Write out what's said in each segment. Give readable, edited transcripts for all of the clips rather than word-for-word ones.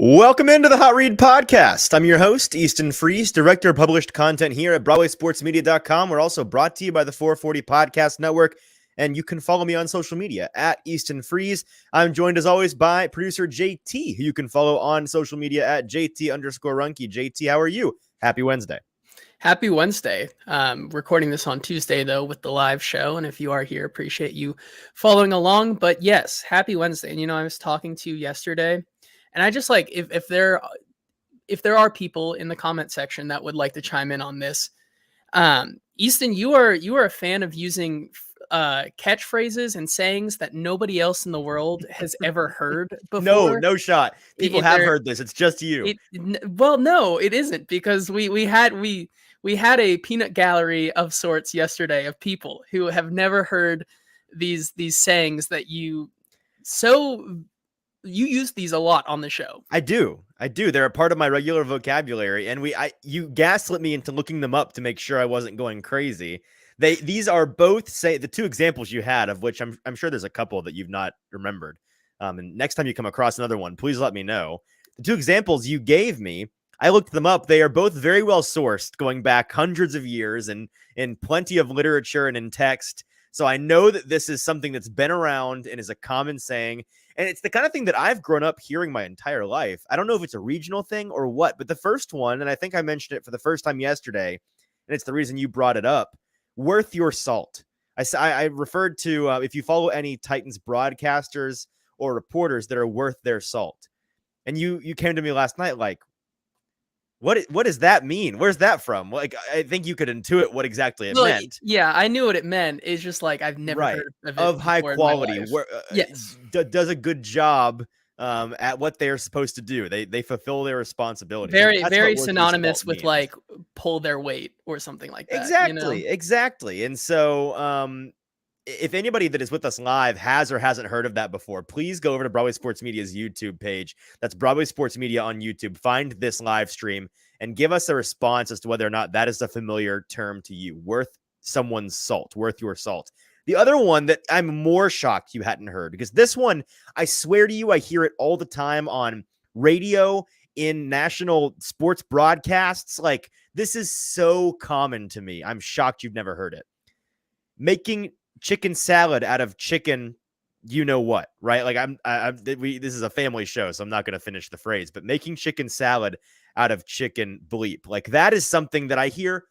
Welcome into the Hot Read Podcast. I'm your host, Easton Freeze, director of published content here at BroadwaySportsMedia.com. We're also brought to you by the 440 Podcast Network, and you can follow me on social media at Easton Freeze. I'm joined as always by producer JT, who you can follow on social media at JT_Runke. JT, how are you? Happy Wednesday. Happy Wednesday. Recording this on Tuesday, though, with the live show. And if you are here, appreciate you following along. But yes, happy Wednesday. And, I was talking to you yesterday, and I just if there are people in the comment section that would like to chime in on this. Easton, you are a fan of using catchphrases and sayings that nobody else in the world has ever heard before. No shot. People have heard this. It's just you. Well, no, it isn't, because we had a peanut gallery of sorts yesterday of people who have never heard these sayings that you use these a lot on the show. I do. They're a part of my regular vocabulary, and you gaslit me into looking them up to make sure I wasn't going crazy. These are both the two examples you had, of which I'm sure there's a couple that you've not remembered. And next time you come across another one, please let me know. The two examples you gave me, I looked them up. They are both very well sourced, going back hundreds of years and in plenty of literature and in text. So I know that this is something that's been around and is a common saying. And it's the kind of thing that I've grown up hearing my entire life. I don't know if it's a regional thing or what, but the first one, and I think I mentioned it for the first time yesterday, and it's the reason you brought it up, worth your salt. I referred to, if you follow any Titans broadcasters or reporters that are worth their salt. And you came to me last night like, what does that mean? Where's that from? Like, I think you could intuit what exactly it meant. Yeah, I knew what it meant. It's just like I've never heard of it of high quality. Yes, does a good job at what they're supposed to do. They fulfill their responsibility. Very synonymous with like pull their weight or something like that. Exactly. And so if anybody that is with us live has or hasn't heard of that before, please go over to Broadway Sports Media's YouTube page. That's Broadway Sports Media on YouTube. Find this live stream and give us a response as to whether or not that is a familiar term to you. Worth someone's salt, worth your salt. The other one that I'm more shocked you hadn't heard, because this one, I swear to you, I hear it all the time on radio, in national sports broadcasts. Like, this is so common to me. I'm shocked you've never heard it. Making chicken salad out of chicken, you know what, right? Like, this is a family show, so I'm not going to finish the phrase, but making chicken salad out of chicken bleep. Like, that is something that I hear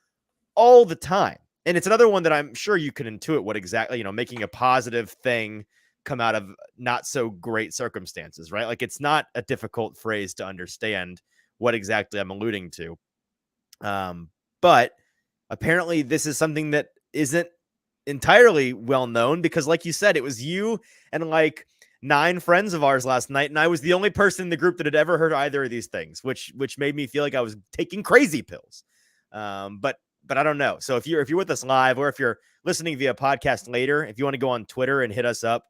all the time. And it's another one that I'm sure you can intuit what exactly, making a positive thing come out of not so great circumstances, right? Like, it's not a difficult phrase to understand what exactly I'm alluding to. But apparently this is something that isn't entirely well known, because like you said, it was you and like 9 friends of ours last night, and I was the only person in the group that had ever heard either of these things, which made me feel like I was taking crazy pills. But I don't know. So if you're with us live, or if you're listening via podcast later, if you want to go on Twitter and hit us up,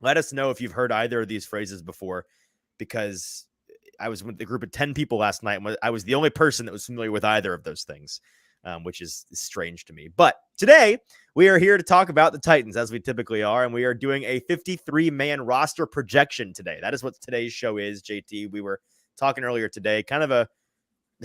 let us know if you've heard either of these phrases before, because I was with a group of 10 people last night, and I was the only person that was familiar with either of those things, which is strange to me. But today we are here to talk about the Titans, as we typically are, and we are doing a 53-man roster projection today. That is what today's show is, JT. We were talking earlier today, kind of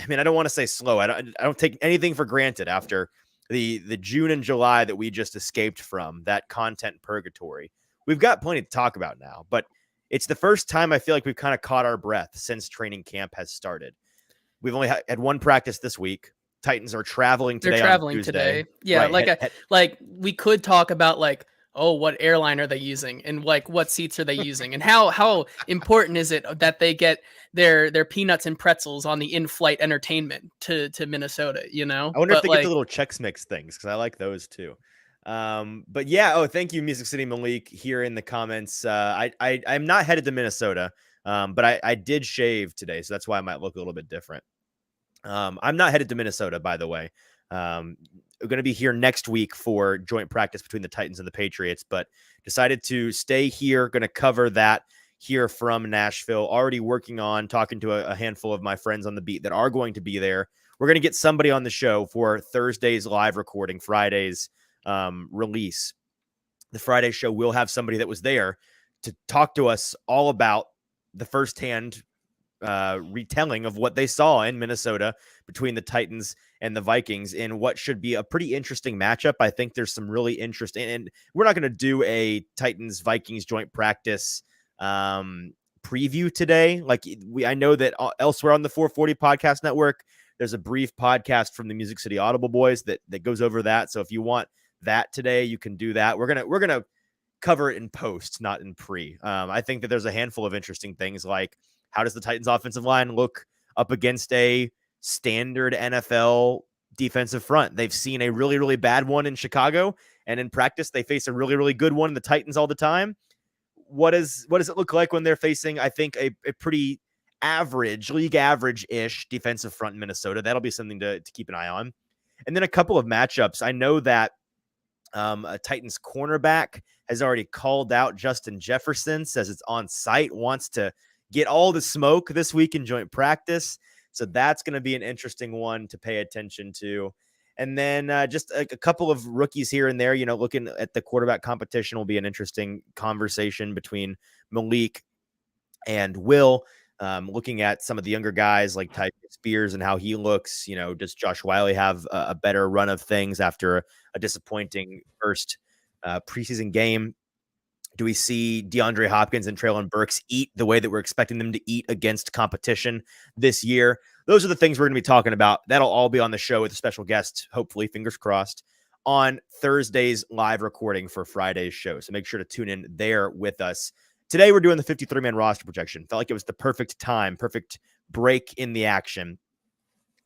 I don't want to say slow. I don't take anything for granted after the June and July that we just escaped from, that content purgatory. We've got plenty to talk about now, but it's the first time I feel like we've kind of caught our breath since training camp has started. We've only had one practice this week. Titans are traveling today. They're traveling today. Yeah, right. Like we could talk about like, oh, what airline are they using, and like what seats are they using, and how important is it that they get their peanuts and pretzels on the in-flight entertainment to Minnesota, I wonder if they get the little Chex Mix things, because I like those too. But yeah, thank you, Music City Malik, here in the comments. I'm not headed to Minnesota, but I did shave today, so that's why I might look a little bit different. I'm not headed to Minnesota, by the way. We're going to be here next week for joint practice between the Titans and the Patriots, but decided to stay here. Going to cover that here from Nashville. Already working on talking to a handful of my friends on the beat that are going to be there. We're going to get somebody on the show for Thursday's live recording, Friday's release. The Friday show will have somebody that was there to talk to us all about the firsthand retelling of what they saw in Minnesota between the Titans and the Vikings in what should be a pretty interesting matchup. I think there's some really interesting, and we're not going to do a Titans Vikings joint practice preview today. Like I know that elsewhere on the 440 podcast network, there's a brief podcast from the Music City Audible boys that goes over that. So if you want that today, you can do that. We're gonna cover it in post, not in pre. I think that there's a handful of interesting things, like how does the Titans offensive line look up against a standard NFL defensive front? They've seen a really, really bad one in Chicago, and in practice they face a really, really good one in the Titans all the time. What does it look like when they're facing, I think, a pretty league average-ish defensive front in Minnesota? That'll be something to keep an eye on. And then a couple of matchups. I know that a Titans cornerback has already called out Justin Jefferson, says it's on site, wants to get all the smoke this week in joint practice. So that's going to be an interesting one to pay attention to. And then just a couple of rookies here and there, looking at the quarterback competition will be an interesting conversation between Malik and Will. Looking at some of the younger guys like Tyjae Spears and how he looks, does Josh Whyle have a better run of things after a disappointing first preseason game? Do we see DeAndre Hopkins and Treylon Burks eat the way that we're expecting them to eat against competition this year? Those are the things we're going to be talking about. That'll all be on the show with a special guest, hopefully, fingers crossed, on Thursday's live recording for Friday's show. So make sure to tune in there with us. Today, we're doing the 53-man roster projection. Felt like it was the perfect time, perfect break in the action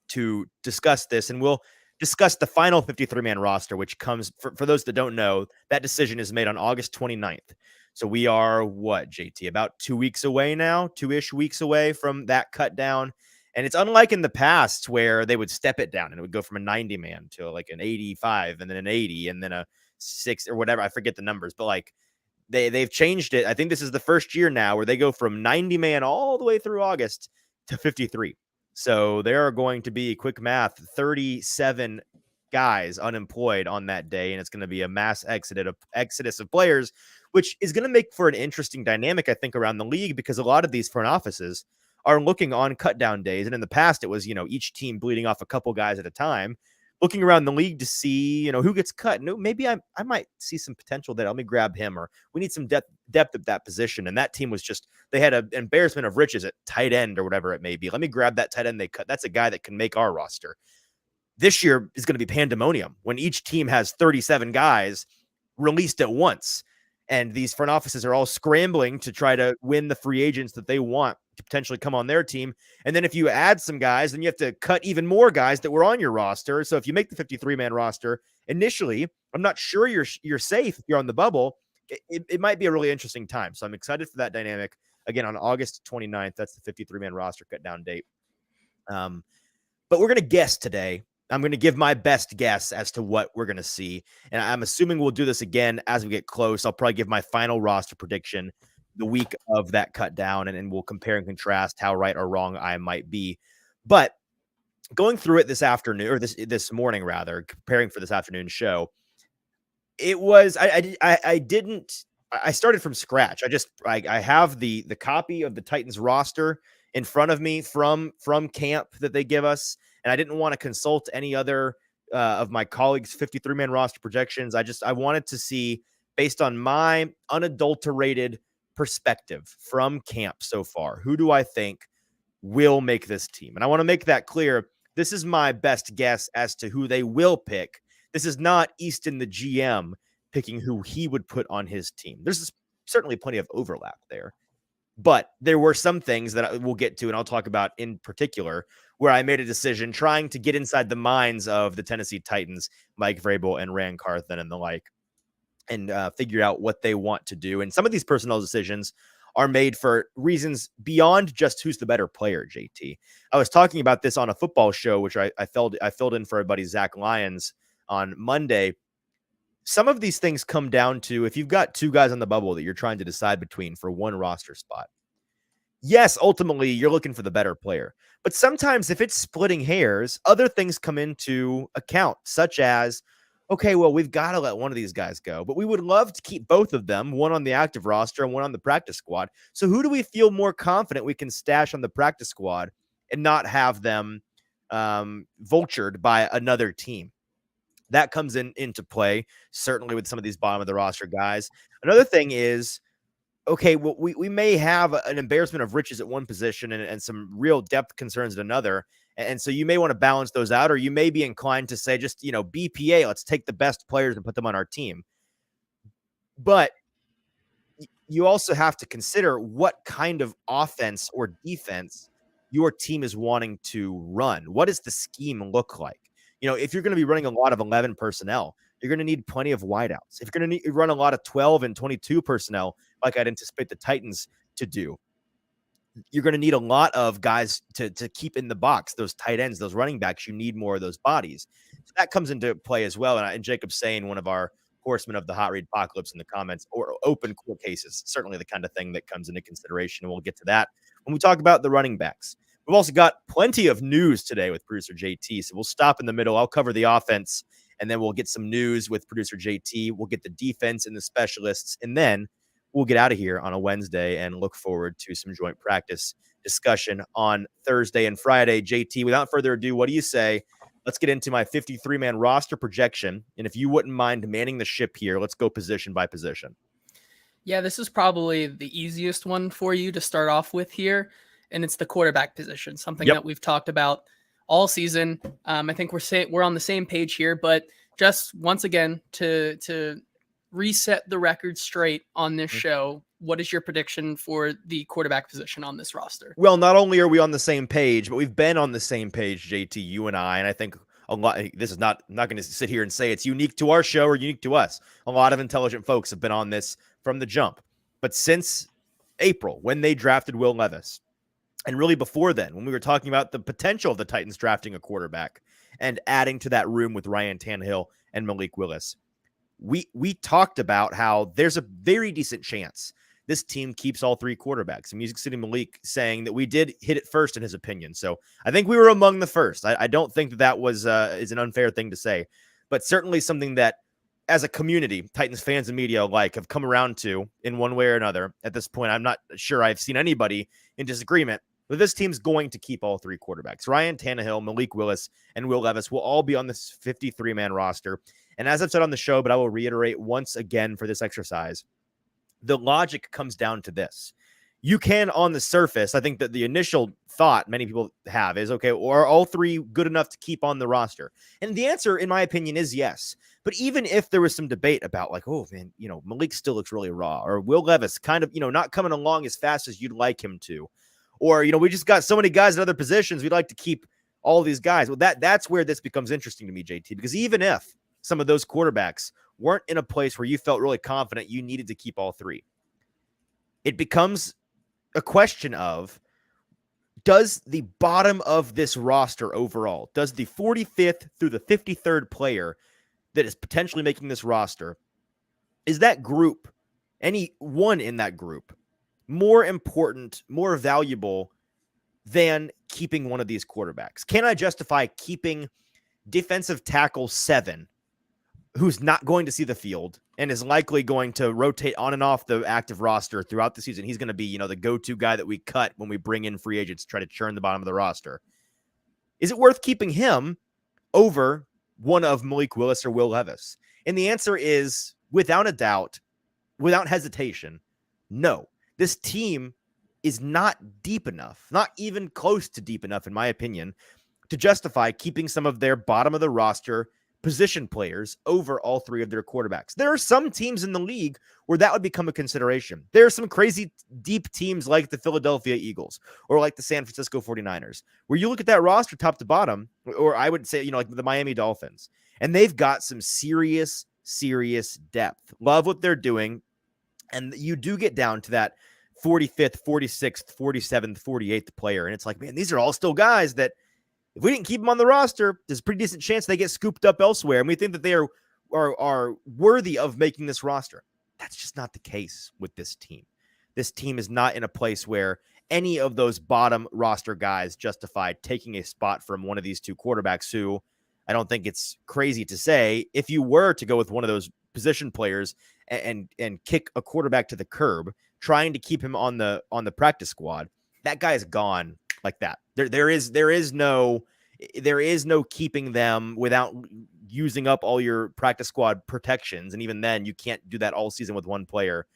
to discuss this. And we'll discuss the final 53-man roster, which comes, for those that don't know, that decision is made on August 29th. So we are, JT, about 2 weeks away now, 2-ish weeks away from that cut down. And it's unlike in the past where they would step it down and it would go from a 90-man to like an 85 and then an 80 and then a 6 or whatever. I forget the numbers, but like they've changed it. I think this is the first year now where they go from 90-man all the way through August to 53. So there are going to be, quick math, 37 guys unemployed on that day, and it's going to be a mass exodus of players, which is going to make for an interesting dynamic, I think, around the league, because a lot of these front offices are looking on cut down days. And in the past, it was, each team bleeding off a couple guys at a time, looking around the league to see, who gets cut. No, maybe I might see some potential there. Let me grab him, or we need some depth at that position. And that team was just, they had an embarrassment of riches at tight end or whatever it may be. Let me grab that tight end they cut. That's a guy that can make our roster. This year is going to be pandemonium when each team has 37 guys released at once. And these front offices are all scrambling to try to win the free agents that they want to potentially come on their team. And then if you add some guys, then you have to cut even more guys that were on your roster. So if you make the 53-man roster initially, I'm not sure you're safe if you're on the bubble. It might be a really interesting time. So I'm excited for that dynamic. Again, on August 29th, that's the 53-man roster cut down date. But we're going to guess today. I'm going to give my best guess as to what we're going to see. And I'm assuming we'll do this again as we get close. I'll probably give my final roster prediction the week of that cut down, and we'll compare and contrast how right or wrong I might be. But going through it this afternoon, or this morning rather, preparing for this afternoon show, it was, I started from scratch. I have the copy of the Titans roster in front of me from camp that they give us. And I didn't want to consult any other of my colleagues' 53-man roster projections. I wanted to see, based on my unadulterated perspective from camp so far, who do I think will make this team? And I want to make that clear. This is my best guess as to who they will pick. This is not Easton, the GM, picking who he would put on his team. There's certainly plenty of overlap there. But there were some things that we'll get to, and I'll talk about in particular, where I made a decision trying to get inside the minds of the Tennessee Titans, Mike Vrabel and Ran Carthon and the like, and figure out what they want to do. And some of these personnel decisions are made for reasons beyond just who's the better player, JT. I was talking about this on a football show, which I filled in for our buddy Zach Lyons on Monday. Some of these things come down to, if you've got two guys on the bubble that you're trying to decide between for one roster spot, yes, ultimately you're looking for the better player. But sometimes if it's splitting hairs, other things come into account, such as okay, well, we've got to let one of these guys go, but we would love to keep both of them, one on the active roster and one on the practice squad. So who do we feel more confident we can stash on the practice squad and not have them vultured by another team? That comes into play, certainly with some of these bottom of the roster guys. Another thing is, okay, well, we may have an embarrassment of riches at one position and some real depth concerns at another. And so you may want to balance those out, or you may be inclined to say, just, BPA, let's take the best players and put them on our team. But you also have to consider what kind of offense or defense your team is wanting to run. What does the scheme look like? If you're going to be running a lot of 11 personnel, you're going to need plenty of wideouts. If you're going to run a lot of 12 and 22 personnel, like I'd anticipate the Titans to do, you're going to need a lot of guys to keep in the box, those tight ends, those running backs. You need more of those bodies. So that comes into play as well. And Jacob saying, one of our horsemen of the hot read apocalypse in the comments, or open court cases, certainly the kind of thing that comes into consideration. And we'll get to that when we talk about the running backs. We've also got plenty of news today with producer JT. So we'll stop in the middle. I'll cover the offense, and then we'll get some news with producer JT. We'll get the defense and the specialists, and then we'll get out of here on a Wednesday and look forward to some joint practice discussion on Thursday and Friday. JT, without further ado, what do you say? Let's get into my 53-man roster projection. And if you wouldn't mind manning the ship here, let's go position by position. Yeah, this is probably the easiest one for you to start off with here. And it's the quarterback position, something that we've talked about all season. I think we're on the same page here, but just once again, to reset the record straight on this show, what is your prediction for the quarterback position on this roster? Well, not only are we on the same page, but we've been on the same page, JT, you and I think a lot. This is not going to sit here and say it's unique to our show or unique to us. A lot of intelligent folks have been on this from the jump. But since April, when they drafted Will Levis, and really before then, when we were talking about the potential of the Titans drafting a quarterback and adding to that room with Ryan Tannehill and Malik Willis, we talked about how there's a very decent chance this team keeps all three quarterbacks. And Music City Malik saying that we did hit it first in his opinion. So I think we were among the first. I don't think that was is an unfair thing to say, but certainly something that as a community, Titans fans and media alike have come around to in one way or another. At this point, I'm not sure I've seen anybody in disagreement. But this team's going to keep all three quarterbacks. Ryan Tannehill, Malik Willis, and Will Levis will all be on this 53-man roster. And as I've said on the show, but I will reiterate once again for this exercise, the logic comes down to this. You can, on the surface, I think that the initial thought many people have is, okay, are all three good enough to keep on the roster? And the answer, in my opinion, is yes. But even if there was some debate about like, oh, man, Malik still looks really raw, or Will Levis kind of, not coming along as fast as you'd like him to, or, we just got so many guys in other positions, we'd like to keep all these guys. Well, that's where this becomes interesting to me, JT, because even if some of those quarterbacks weren't in a place where you felt really confident you needed to keep all three, it becomes a question of, does the bottom of this roster overall, does the 45th through the 53rd player that is potentially making this roster, is that group, any one in that group, more important, more valuable than keeping one of these quarterbacks? Can I justify keeping defensive tackle 7, who's not going to see the field and is likely going to rotate on and off the active roster throughout the season? He's going to be, the go-to guy that we cut when we bring in free agents to try to churn the bottom of the roster. Is it worth keeping him over one of Malik Willis or Will Levis? And the answer is, without a doubt, without hesitation, no. This team is not deep enough, not even close to deep enough, in my opinion, to justify keeping some of their bottom of the roster position players over all three of their quarterbacks. There are some teams in the league where that would become a consideration. There are some crazy deep teams like the Philadelphia Eagles or like the San Francisco 49ers, where you look at that roster top to bottom, or I would say, like the Miami Dolphins, and they've got some serious depth. Love what they're doing. And you do get down to that 45th, 46th, 47th, 48th player. And it's like, man, these are all still guys that if we didn't keep them on the roster, there's a pretty decent chance they get scooped up elsewhere. And we think that they are worthy of making this roster. That's just not the case with this team. This team is not in a place where any of those bottom roster guys justify taking a spot from one of these two quarterbacks who I don't think it's crazy to say if you were to go with one of those position players and kick a quarterback to the curb, trying to keep him on the practice squad, that guy is gone like that. There is no keeping them without using up all your practice squad protections, and even then you can't do that all season with one player.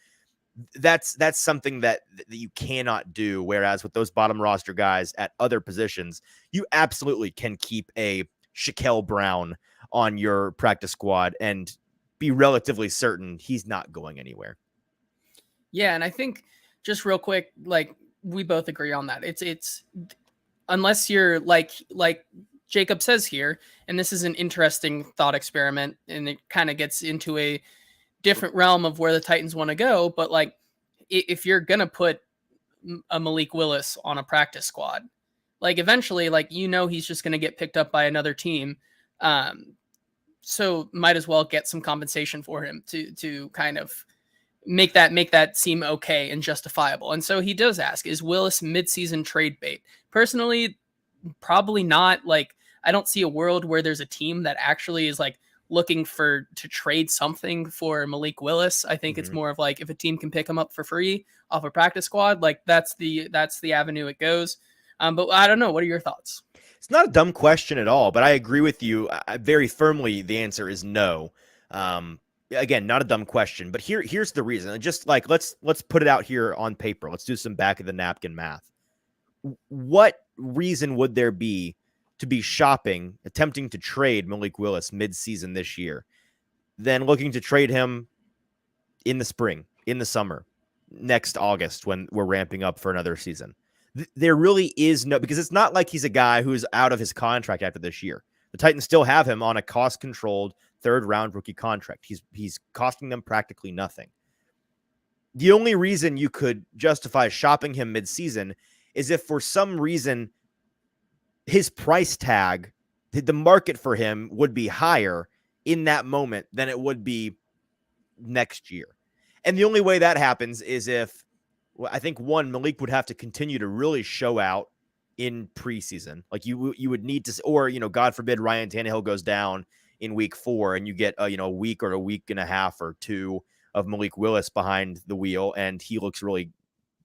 That's something that you cannot do. Whereas with those bottom roster guys at other positions, you absolutely can keep a Shaquille Brown on your practice squad and be relatively certain he's not going anywhere. Yeah, and I think just real quick, like we both agree on that. It's unless you're like Jacob says here, and this is an interesting thought experiment, and it kind of gets into a different realm of where the Titans want to go. But like, if you're gonna put a Malik Willis on a practice squad, like eventually, like he's just gonna get picked up by another team. So might as well get some compensation for him to kind of make that seem okay and justifiable. And so he does ask, is Willis midseason trade bait? Personally, probably not. Like, I don't see a world where there's a team that actually is like looking to trade something for Malik Willis. I think it's more of like, if a team can pick him up for free off a practice squad, like that's the avenue it goes. But I don't know. What are your thoughts? It's not a dumb question at all, but I agree with you very firmly. The answer is no. Again, not a dumb question, but here's the reason. Just like, let's put it out here on paper. Let's do some back of the napkin math. What reason would there be to be attempting to trade Malik Willis mid-season this year, then looking to trade him in the spring, in the summer, next August when we're ramping up for another season? There really is no, because it's not like he's a guy who's out of his contract after this year. The Titans still have him on a cost-controlled third-round rookie contract. He's costing them practically nothing. The only reason you could justify shopping him mid-season is if for some reason his price tag, the market for him would be higher in that moment than it would be next year. And the only way that happens is if, well, I think Malik would have to continue to really show out in preseason. Like you would need to, or, God forbid Ryan Tannehill goes down in week 4 and you get a week or a week and a half or 2 of Malik Willis behind the wheel, and he looks really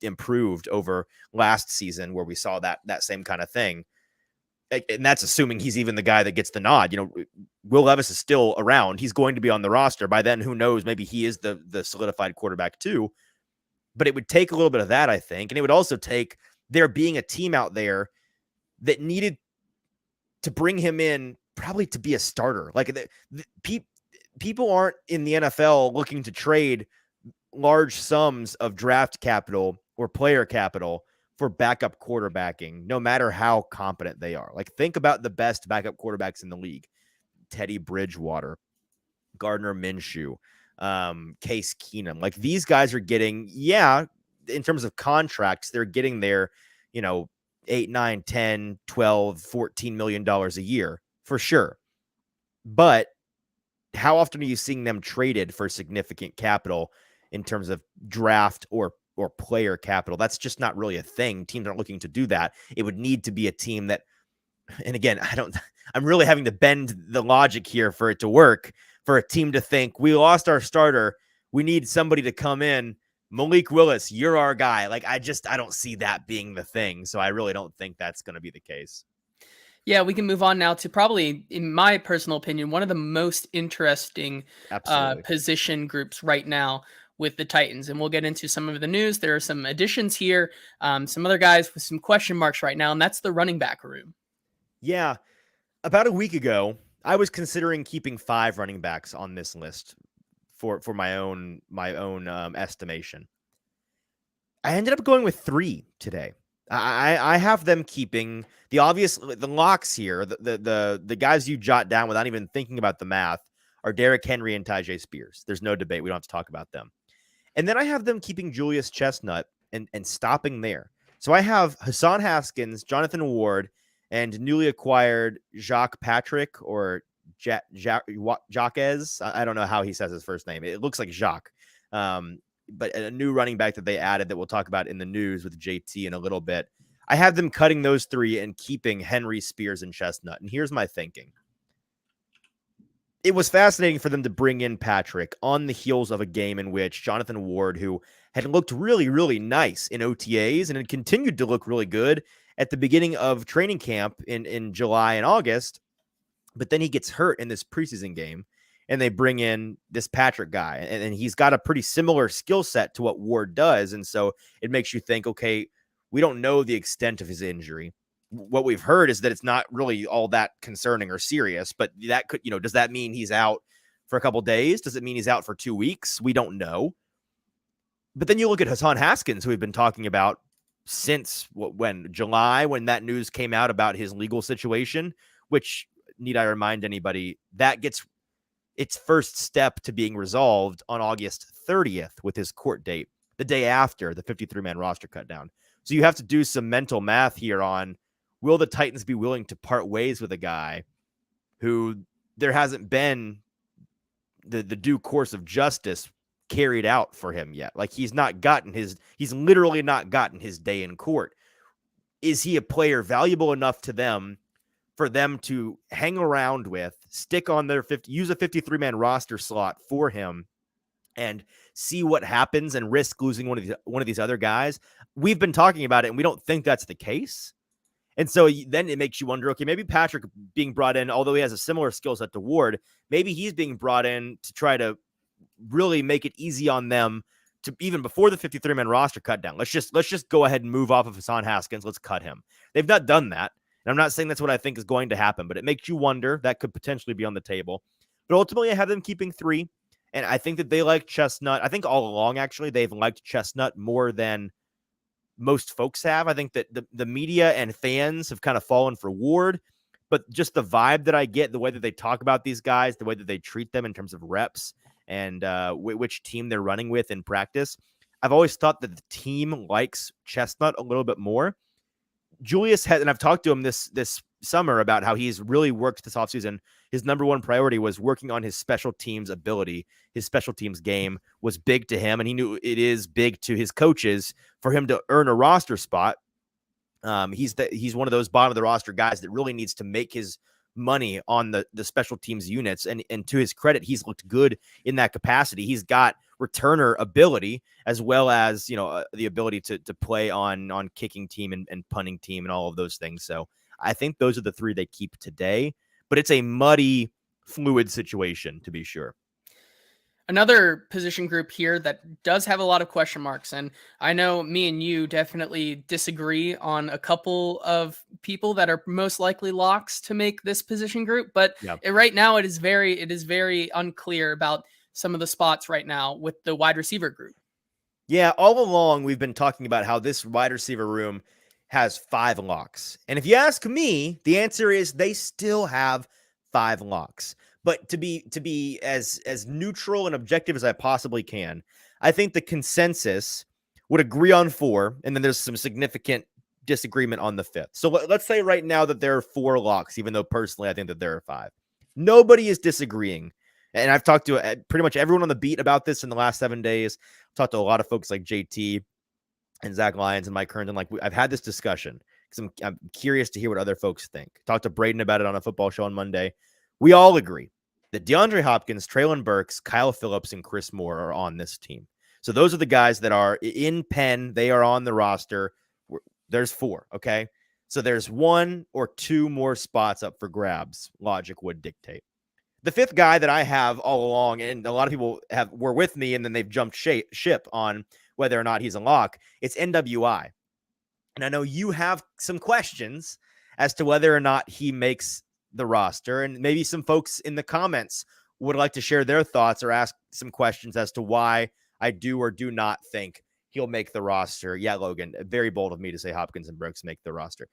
improved over last season where we saw that same kind of thing. And that's assuming he's even the guy that gets the nod. Will Levis is still around. He's going to be on the roster by then. Who knows? Maybe he is the solidified quarterback too. But it would take a little bit of that, I think. And it would also take there being a team out there that needed to bring him in probably to be a starter. Like people aren't in the NFL looking to trade large sums of draft capital or player capital for backup quarterbacking, no matter how competent they are. Like, think about the best backup quarterbacks in the league: Teddy Bridgewater, Gardner Minshew, Case Keenum. Like, these guys are getting, in terms of contracts, they're getting their, 8, 9, 10, 12, $14 million a year for sure. But how often are you seeing them traded for significant capital in terms of draft or player capital? That's just not really a thing. Teams aren't looking to do that. It would need to be a team that, and again, I'm really having to bend the logic here for it to work, for a team to think, we lost our starter, we need somebody to come in. Malik Willis, you're our guy. Like, I don't see that being the thing. So I really don't think that's going to be the case. Yeah, we can move on now to probably, in my personal opinion, one of the most interesting position groups right now with the Titans. And we'll get into some of the news. There are some additions here, some other guys with some question marks right now, and that's the running back room. Yeah. About a week ago, I was considering keeping 5 running backs on this list for my own estimation. I ended up going with 3 today. I have them keeping the locks here. The guys you jot down without even thinking about the math are Derrick Henry and Tyjae Spears. There's no debate. We don't have to talk about them. And then I have them keeping Julius Chestnut and stopping there. So I have Hassan Haskins, Jonathan Ward, and newly acquired Jacques Patrick or Jacques. I don't know how he says his first name. It looks like Jacques. But a new running back that they added that we'll talk about in the news with JT in a little bit. I have them cutting those 3 and keeping Henry, Spears, and Chestnut. And here's my thinking. it was fascinating for them to bring in Patrick on the heels of a game in which Jonathan Ward, who had looked really, really nice in OTAs and had continued to look really good at the beginning of training camp in July and August, but then he gets hurt in this preseason game, and they bring in this Patrick guy, and he's got a pretty similar skill set to what Ward does. And so it makes you think, okay, we don't know the extent of his injury. What we've heard is that it's not really all that concerning or serious, but that could, does that mean he's out for a couple days? Does it mean he's out for 2 weeks? We don't know. But then you look at Hassan Haskins, who we've been talking about since July, when that news came out about his legal situation, which, need I remind anybody, that gets its first step to being resolved on August 30th with his court date, the day after the 53-man roster cut down. So you have to do some mental math here on, will the Titans be willing to part ways with a guy who there hasn't been the due course of justice carried out for him yet? Like, he's literally not gotten his day in court. Is he a player valuable enough to them for them to hang around with, stick on their use a 53-man roster slot for him and see what happens and risk losing one of these other guys? We've been talking about it, and we don't think that's the case. And so then it makes you wonder, okay, maybe Patrick being brought in, although he has a similar skill set to Ward, maybe he's being brought in to try to really make it easy on them to, even before the 53-man roster cut down. Let's just go ahead and move off of Hassan Haskins. Let's cut him. They've not done that. And I'm not saying that's what I think is going to happen, but it makes you wonder. That could potentially be on the table. But ultimately, I have them keeping 3. And I think that they like Chestnut. I think all along, actually, they've liked Chestnut more than most folks have. I think that the media and fans have kind of fallen for Ward, but just the vibe that I get, the way that they talk about these guys, the way that they treat them in terms of reps and which team they're running with in practice, I've always thought that the team likes Chestnut a little bit more. Julius and I've talked to him this summer about how he's really worked this offseason. His number one priority was working on his special teams ability. His special teams game was big to him, and he knew it is big to his coaches for him to earn a roster spot. He's one of those bottom of the roster guys that really needs to make his money on the special teams units. And to his credit, he's looked good in that capacity. He's got returner ability as well as, the ability to play on kicking team and punting team and all of those things. So I think those are the 3 they keep today, but it's a muddy, fluid situation, to be sure. Another position group here that does have a lot of question marks, and I know me and you definitely disagree on a couple of people that are most likely locks to make this position group, but right now it is very unclear about some of the spots right now with the wide receiver group. Yeah, all along we've been talking about how this wide receiver room has 5 locks. And if you ask me, the answer is they still have 5 locks. But to be as neutral and objective as I possibly can, I think the consensus would agree on 4, and then there's some significant disagreement on the 5th. So let's say right now that there are 4 locks, even though personally I think that there are 5. Nobody is disagreeing. And I've talked to pretty much everyone on the beat about this in the last 7 days. I've talked to a lot of folks like JT and Zach Lyons and Mike Herndon. I've had this discussion because I'm curious to hear what other folks think. Talked to Braden about it on a football show on Monday. We all agree that DeAndre Hopkins, Treylon Burks, Kyle Phillips, and Chris Moore are on this team. So those are the guys that are in pen. They are on the roster. There's 4, okay? So there's 1 or 2 more spots up for grabs, logic would dictate. The 5th guy that I have all along, and a lot of people were with me, and then they've jumped ship on whether or not he's a lock, it's NWI. And I know you have some questions as to whether or not he makes the roster, and maybe some folks in the comments would like to share their thoughts or ask some questions as to why I do or do not think he'll make the roster. Yeah, Logan, very bold of me to say Hopkins and Brooks make the roster.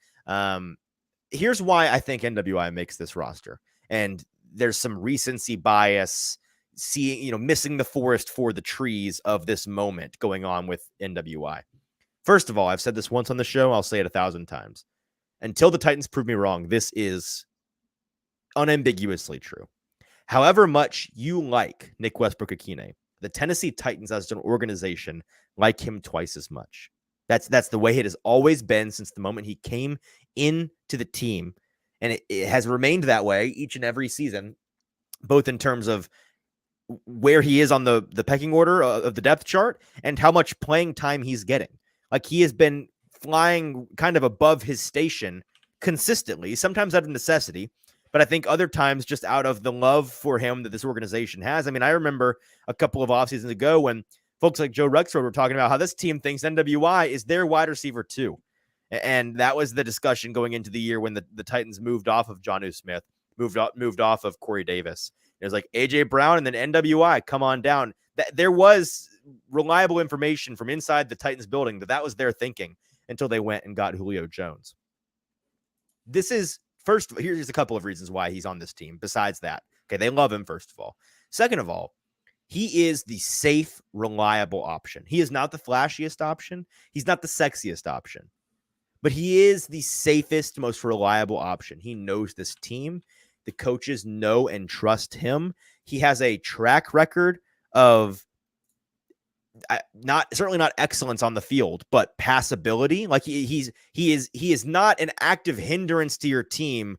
Here's why I think NWI makes this roster. And there's some recency bias, missing the forest for the trees of this moment going on with NWI. First of all, I've said this once on the show. I'll say it 1,000 times. Until the Titans prove me wrong, this is unambiguously true. However much you like Nick Westbrook-Ikhine, the Tennessee Titans as an organization like him twice as much. That's the way it has always been since the moment he came into the team. And it has remained that way each and every season both in terms of where he is on the pecking order of the depth chart and how much playing time he's getting. Like, he has been flying kind of above his station consistently, sometimes out of necessity, but I think other times just out of the love for him that this organization has. I mean, I remember a couple of off seasons ago when folks like Joe Rexford were talking about how this team thinks NWI is their wide receiver too. And that was the discussion going into the year when the Titans moved off of Jonnu Smith, moved off of Corey Davis. It was like AJ Brown and then NWI, come on down. There was reliable information from inside the Titans building that was their thinking until they went and got Julio Jones. This is here's a couple of reasons why he's on this team. Besides that, okay, they love him, first of all. Second of all, he is the safe, reliable option. He is not the flashiest option. He's not the sexiest option, but he is the safest, most reliable option. He knows this team. The coaches know and trust him. He has a track record of certainly not excellence on the field, but passability. Like, he is not an active hindrance to your team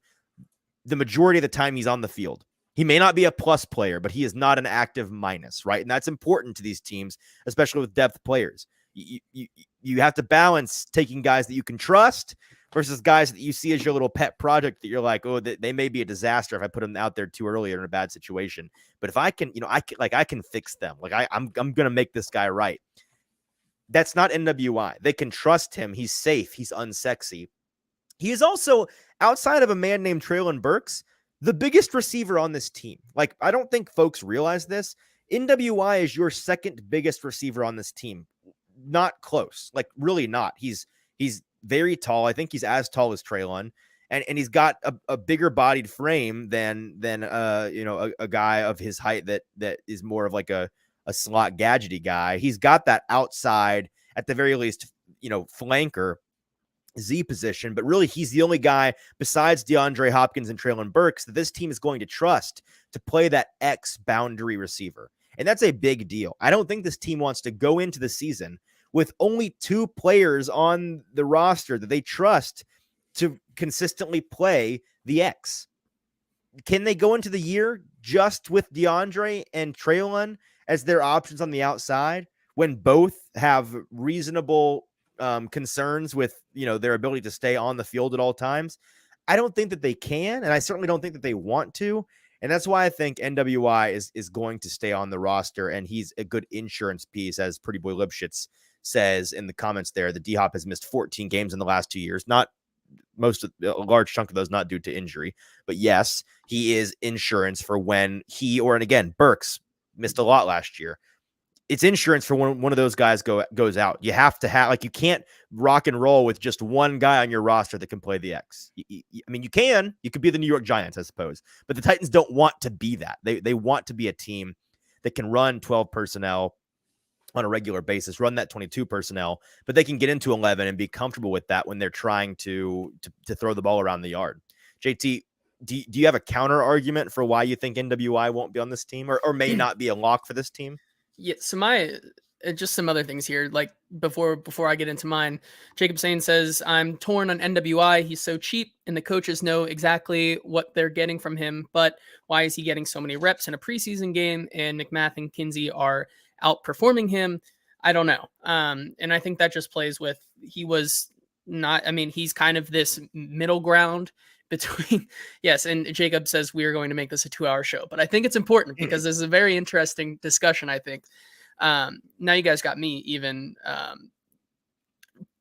the majority of the time he's on the field. He may not be a plus player, but he is not an active minus, right? And that's important to these teams, especially with depth players. You have to balance taking guys that you can trust versus guys that you see as your little pet project that you're like, oh, they may be a disaster if I put them out there too early or in a bad situation. But if I can, I can fix them. Like, I'm going to make this guy right. That's not NWI. They can trust him. He's safe. He's unsexy. He is also, outside of a man named Treylon Burks, the biggest receiver on this team. Like, I don't think folks realize this. NWI is your second biggest receiver on this team. Not close. Like, really not. He's very tall. I think he's as tall as Treylon, and he's got a bigger bodied frame than a guy of his height that is more of like a slot gadgety guy. He's got that outside, at the very least, flanker Z position, but really he's the only guy besides DeAndre Hopkins and Treylon Burks that this team is going to trust to play that X boundary receiver. And that's a big deal. I don't think this team wants to go into the season with only two players on the roster that they trust to consistently play the X. Can they go into the year just with DeAndre and Treylon as their options on the outside when both have reasonable concerns with, their ability to stay on the field at all times? I don't think that they can, and I certainly don't think that they want to. And that's why I think NWI is going to stay on the roster, and he's a good insurance piece, as Pretty Boy Lipschitz says in the comments there. The D-Hop has missed 14 games in the last 2 years. Not a large chunk of those not due to injury, but yes, he is insurance for when he, and again, Burks missed a lot last year. It's insurance for when one of those guys goes out. You have to have, you can't rock and roll with just one guy on your roster that can play the X. I mean, you could be the New York Giants, I suppose, but the Titans don't want to be that. They want to be a team that can run 12 personnel on a regular basis, run that 22 personnel, but they can get into 11 and be comfortable with that when they're trying to throw the ball around the yard. JT, do you have a counter argument for why you think NWI won't be on this team or may not be a lock for this team? Yeah, so just some other things here. Like, before I get into mine, Jacob Sane says, I'm torn on NWI. He's so cheap, and the coaches know exactly what they're getting from him. But why is he getting so many reps in a preseason game? And McMath and Kinsey are outperforming him. I don't know. And I think that just plays with, he's kind of this middle ground between, yes. And Jacob says we are going to make this a 2-hour show, but I think it's important because this is a very interesting discussion. I think now you guys got me even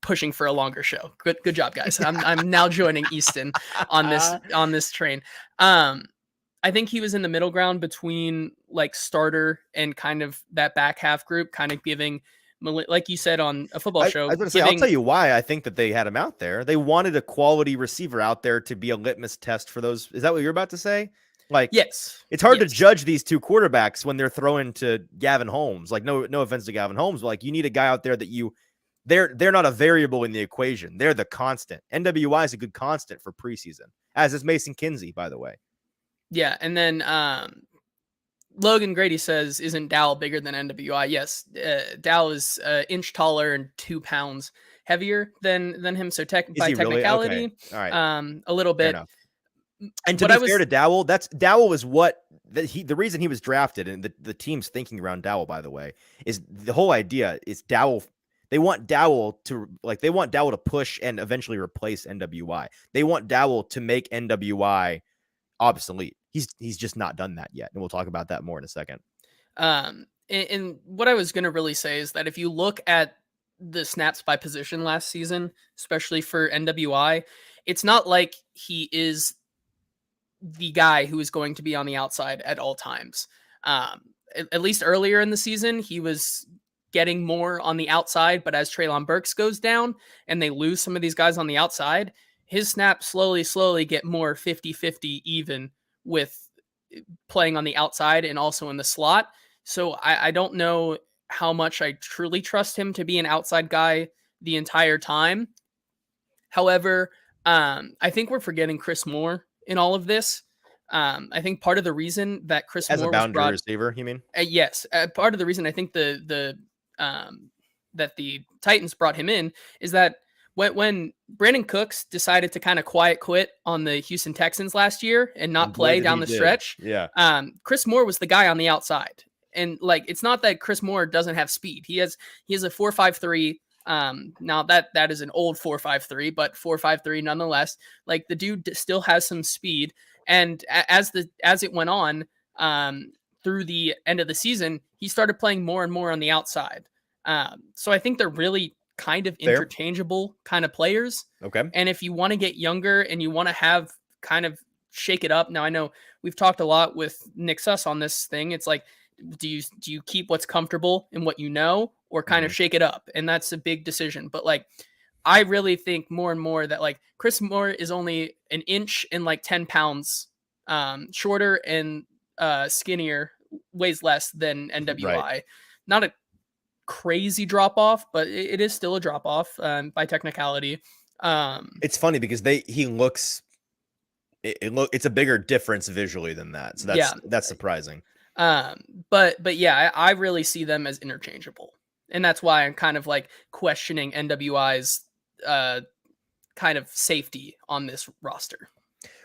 pushing for a longer show. Good job, guys. I'm now joining Easton on this train. I think he was in the middle ground between like starter and kind of that back half group, kind of giving, like you said on a football show. I was going to say, I'll tell you why I think that they had him out there. They wanted a quality receiver out there to be a litmus test for those. Is that what you're about to say? Like, yes, it's hard to judge these two quarterbacks when they're throwing to Gavin Holmes. Like, no offense to Gavin Holmes, but like, you need a guy out there that they're not a variable in the equation. They're the constant. NWI is a good constant for preseason, as is Mason Kinsey, by the way. Yeah, and then Logan Grady says, isn't Dowell bigger than NWI? Yes, Dowell is an inch taller and 2 pounds heavier than him. So by technicality, really? Okay. All right. A little bit. And to be fair to Dowell, Dowell is what the reason he was drafted and the team's thinking around Dowell, by the way, is the whole idea is Dowell. They want Dowell to push and eventually replace NWI. They want Dowell to make NWI obsolete. He's just not done that yet, and we'll talk about that more in a second. And what I was going to really say is that if you look at the snaps by position last season, especially for NWI, it's not like he is the guy who is going to be on the outside at all times. At least earlier in the season, he was getting more on the outside, but as Treylon Burks goes down and they lose some of these guys on the outside, his snaps slowly get more 50-50 even with playing on the outside and also in the slot. So I don't know how much I truly trust him to be an outside guy the entire time. However, I think we're forgetting Chris Moore in all of this. I think part of the reason that Chris As Moore a boundary was receiver, you mean? yes, part of the reason I think that the Titans brought him in is that when Brandon Cooks decided to kind of quiet quit on the Houston Texans last year and not play down the stretch, Chris Moore was the guy on the outside. And like, it's not that Chris Moore doesn't have speed. He has a 4.53. Now that is an old 4.53, but 4.53 nonetheless. Like, the dude still has some speed. And as it went on, through the end of the season, he started playing more and more on the outside. So I think they're really kind of interchangeable kind of players. Okay. And if you want to get younger and you want to have kind of shake it up. Now, I know we've talked a lot with Nick Suss on this thing. It's like, do you keep what's comfortable and what you know, or kind of shake it up? And that's a big decision. But like, I really think more and more that like Chris Moore is only an inch and like 10 pounds shorter and skinnier, weighs less than NWI. Right. Not a crazy drop off, but it is still a drop off by technicality. It's funny because he looks, it's a bigger difference visually than that. So that's surprising. But yeah, I really see them as interchangeable. And that's why I'm kind of like questioning NWI's kind of safety on this roster.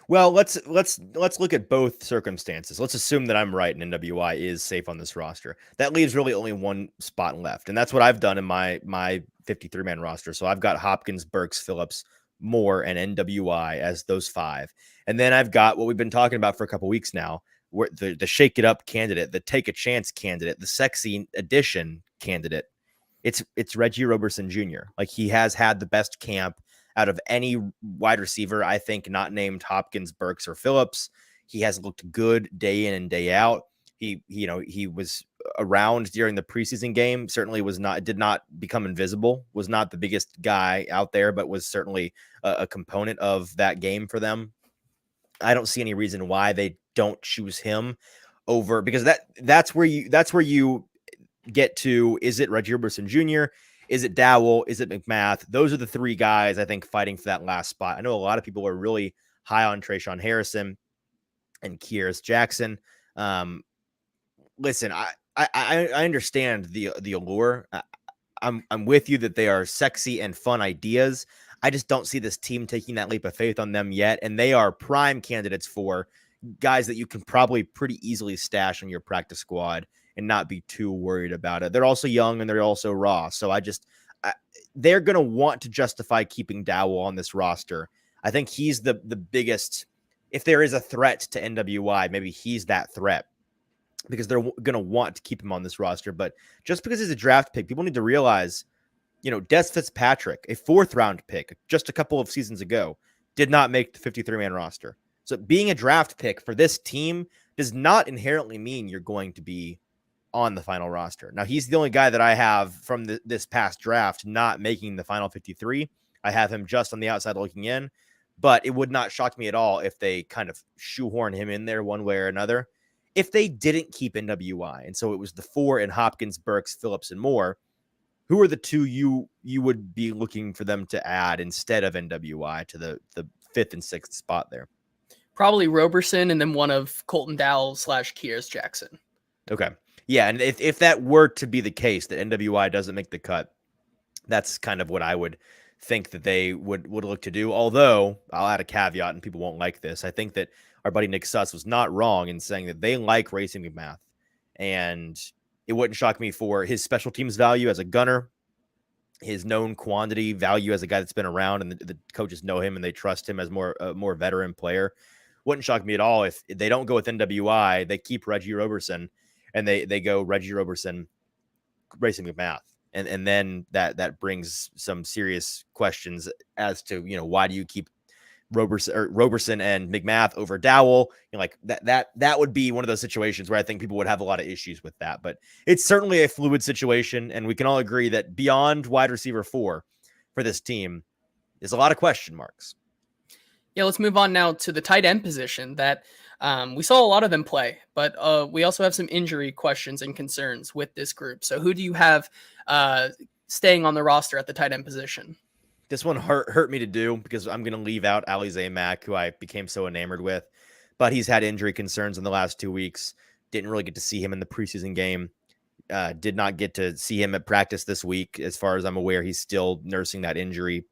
Well, let's look at both circumstances. Let's assume that I'm right and NWI is safe on this roster. That leaves really only one spot left, and that's what I've done in my 53-man roster. So I've got Hopkins, Burks, Phillips, Moore, and NWI as those 5. And then I've got what we've been talking about for a couple weeks now, where the shake it up candidate, the take a chance candidate, the sexy addition candidate. It's Reggie Roberson Jr. Like, he has had the best camp out of any wide receiver, I think, not named Hopkins, Burks, or Phillips. He has looked good day in and day out. He was around during the preseason game. Certainly did not become invisible, was not the biggest guy out there, but was certainly a component of that game for them. I don't see any reason why they don't choose him over, because that's where you get to, is it Reggie Roberson Jr.? Is it Dowell? Is it McMath? Those are the 3 guys, I think, fighting for that last spot. I know a lot of people are really high on Trayshawn Harrison and Kearis Jackson. Listen, I understand the allure. I'm with you that they are sexy and fun ideas. I just don't see this team taking that leap of faith on them yet, and they are prime candidates for guys that you can probably pretty easily stash on your practice squad and not be too worried about it. They're also young and they're also raw. So they're going to want to justify keeping Dowell on this roster. I think he's the biggest, if there is a threat to NWI, maybe he's that threat, because they're going to want to keep him on this roster. But just because he's a draft pick, people need to realize, Des Fitzpatrick, a 4th-round pick just a couple of seasons ago, did not make the 53-man roster. So being a draft pick for this team does not inherently mean you're going to be on the final roster. Now, he's the only guy that I have from this past draft not making the final 53. I have him just on the outside looking in, but it would not shock me at all if they kind of shoehorn him in there one way or another. If they didn't keep NWI, and so it was the 4 in Hopkins, Burks, Phillips, and Moore, who are the 2 you would be looking for them to add instead of NWI to the 5th and 6th spot there? Probably Roberson, and then one of Colton Dowell / Kearis Jackson. Okay. Yeah, and if that were to be the case, that NWI doesn't make the cut, that's kind of what I would think that they would look to do. Although, I'll add a caveat, and people won't like this. I think that our buddy Nick Suss was not wrong in saying that they like Racing McMath. And it wouldn't shock me for his special teams value as a gunner, his known quantity value as a guy that's been around, and the coaches know him and they trust him as more veteran player. Wouldn't shock me at all if they don't go with NWI, they keep Reggie Roberson, and they go Reggie Roberson, Racing McMath. And then that brings some serious questions as to, why do you keep Roberson and McMath over Dowell? Like that would be one of those situations where I think people would have a lot of issues with that. But it's certainly a fluid situation, and we can all agree that beyond wide receiver 4 for this team, there's a lot of question marks. Yeah, let's move on now to the tight end position that we saw a lot of them play, but we also have some injury questions and concerns with this group. So who do you have staying on the roster at the tight end position? This one hurt me to do because I'm going to leave out Alize Mack, who I became so enamored with, but he's had injury concerns in the last 2 weeks. Didn't really get to see him in the preseason game. Did not get to see him at practice this week. As far as I'm aware, he's still nursing that injury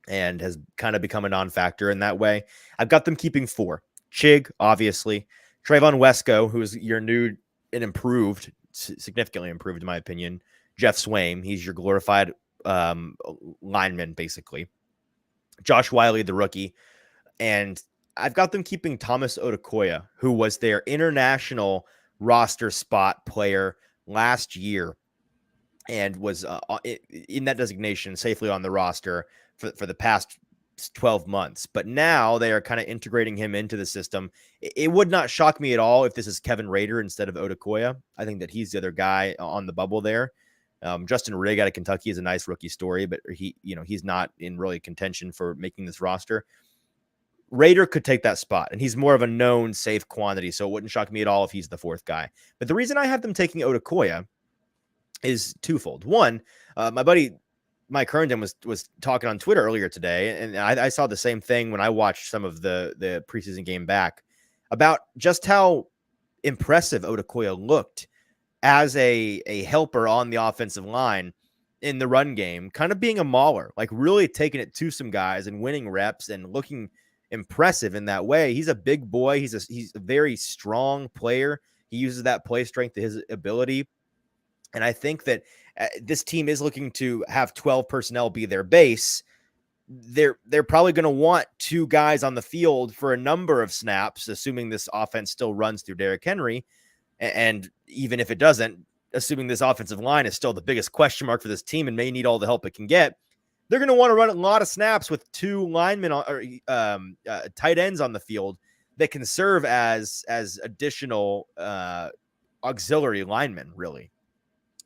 and has kind of become a non-factor in that way. I've got them keeping 4. Chig, obviously. Trayvon Wesco, who is your new and improved, significantly improved in my opinion. Jeff Swaim, he's your glorified lineman, basically. Josh Wiley, the rookie. And I've got them keeping Thomas Odukoya, who was their international roster spot player last year and was in that designation safely on the roster for the past 12 months. But now they are kind of integrating him into the system. It would not shock me at all if this is Kevin Rader instead of Odukoya. I think that he's the other guy on the bubble there. Justin Rigg out of Kentucky is a nice rookie story, but he's not in really contention for making this roster. Rader could take that spot, and he's more of a known safe quantity, so it wouldn't shock me at all if he's the 4th guy. But the reason I have them taking Odukoya is twofold. One, my buddy Mike Herndon was talking on Twitter earlier today, and I saw the same thing when I watched some of the preseason game back about just how impressive Odukoya looked as a helper on the offensive line in the run game, kind of being a mauler, like really taking it to some guys and winning reps and looking impressive in that way. He's a big boy. He's a very strong player. He uses that play strength to his ability. And I think that this team is looking to have 12 personnel be their base. They're probably going to want 2 guys on the field for a number of snaps, assuming this offense still runs through Derrick Henry. And even if it doesn't, assuming this offensive line is still the biggest question mark for this team and may need all the help it can get, they're going to want to run a lot of snaps with 2 linemen or tight ends on the field that can serve as additional auxiliary linemen, really.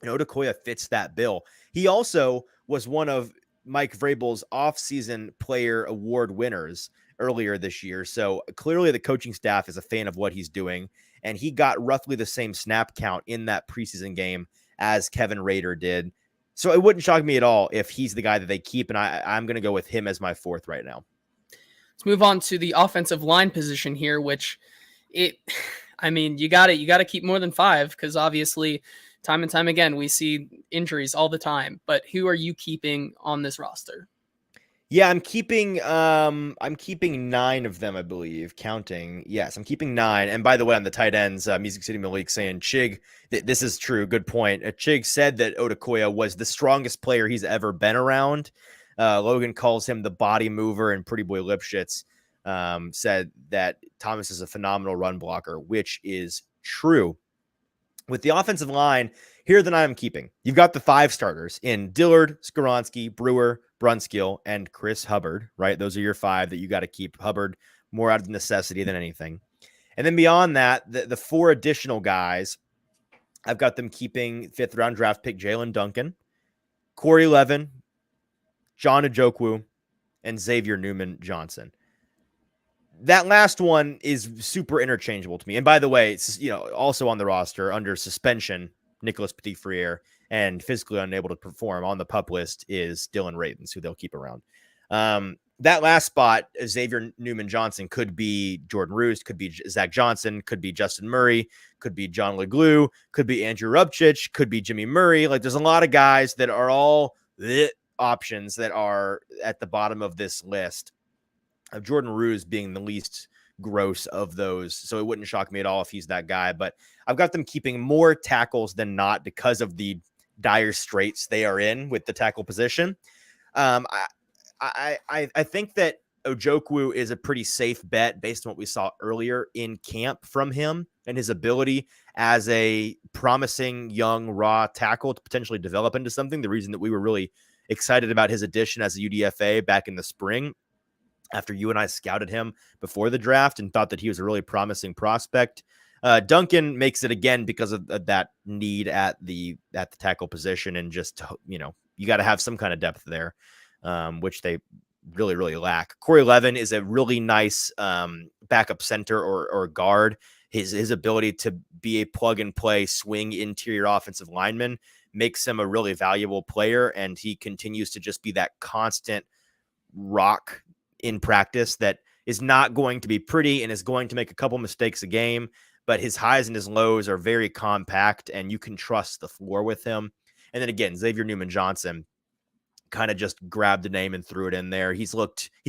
Odukoya fits that bill. He also was one of Mike Vrabel's offseason player award winners earlier this year. So clearly the coaching staff is a fan of what he's doing. And he got roughly the same snap count in that preseason game as Kevin Rader did. So it wouldn't shock me at all if he's the guy that they keep. And I'm going to go with him as my 4th right now. Let's move on to the offensive line position here, which you got to keep more than 5 because obviously time and time again, we see injuries all the time, but who are you keeping on this roster? Yeah, I'm keeping 9 of them, I believe, counting. Yes, I'm keeping 9. And by the way, on the tight ends, Music City Malik saying Chig, this is true. Good point. Chig said that Odukoya was the strongest player he's ever been around. Logan calls him the body mover, and Pretty Boy Lipschitz said that Thomas is a phenomenal run blocker, which is true. With the offensive line, here are the 9 I'm keeping. You've got the 5 starters in Dillard, Skoronski, Brewer, Brunskill, and Chris Hubbard, right? Those are your 5 that you got to keep. Hubbard more out of necessity than anything. And then beyond that, the 4 additional guys, I've got them keeping 5th round draft pick Jalen Duncan, Corey Levin, John Ojokwu, and Xavier Newman Johnson. That last one is super interchangeable to me. And by the way, it's, also on the roster under suspension, Nicholas Petit-Frere, and physically unable to perform on the PUP list is Dylan Ravens, who they'll keep around. That last spot, Xavier Newman Johnson, could be Jordan Roos, could be Zach Johnson, could be Justin Murray, could be John Leglue, could be Andrew Rupchich, could be Jimmy Murray. Like, there's a lot of guys that are all the options that are at the bottom of this list. Of Jordan Roos being the least gross of those. So it wouldn't shock me at all if he's that guy. But I've got them keeping more tackles than not because of the dire straits they are in with the tackle position. I think that Ojokwu is a pretty safe bet based on what we saw earlier in camp from him and his ability as a promising young raw tackle to potentially develop into something. The reason that we were really excited about his addition as a UDFA back in the spring, after you and I scouted him before the draft and thought that he was a really promising prospect. Duncan makes it again because of that need at the tackle position, and just, you got to have some kind of depth there, which they really, really lack. Corey Levin is a really nice backup center or guard. His ability to be a plug and play swing interior offensive lineman makes him a really valuable player, and he continues to just be that constant rock in practice that is not going to be pretty and is going to make a couple mistakes a game, but his highs and his lows are very compact and you can trust the floor with him. And then again, Xavier Newman-Johnson kind of just grabbed the name and threw it in there. He's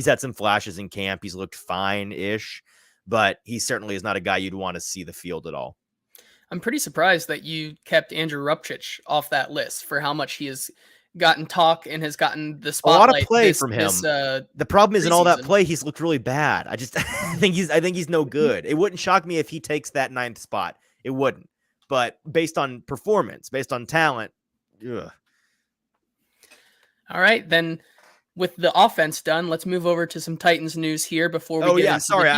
had some flashes in camp. He's looked fine-ish, but he certainly is not a guy you'd want to see the field at all. I'm pretty surprised that you kept Andrew Rupchich off that list for how much he has gotten talk and has gotten the spotlight. A lot of play from him. The problem is in all that play, he's looked really bad. I think he's no good. It wouldn't shock me if he takes that 9th spot. It wouldn't. But based on performance, based on talent, ugh. All right, then with the offense done, let's move over to some Titans news here before we get into sorry,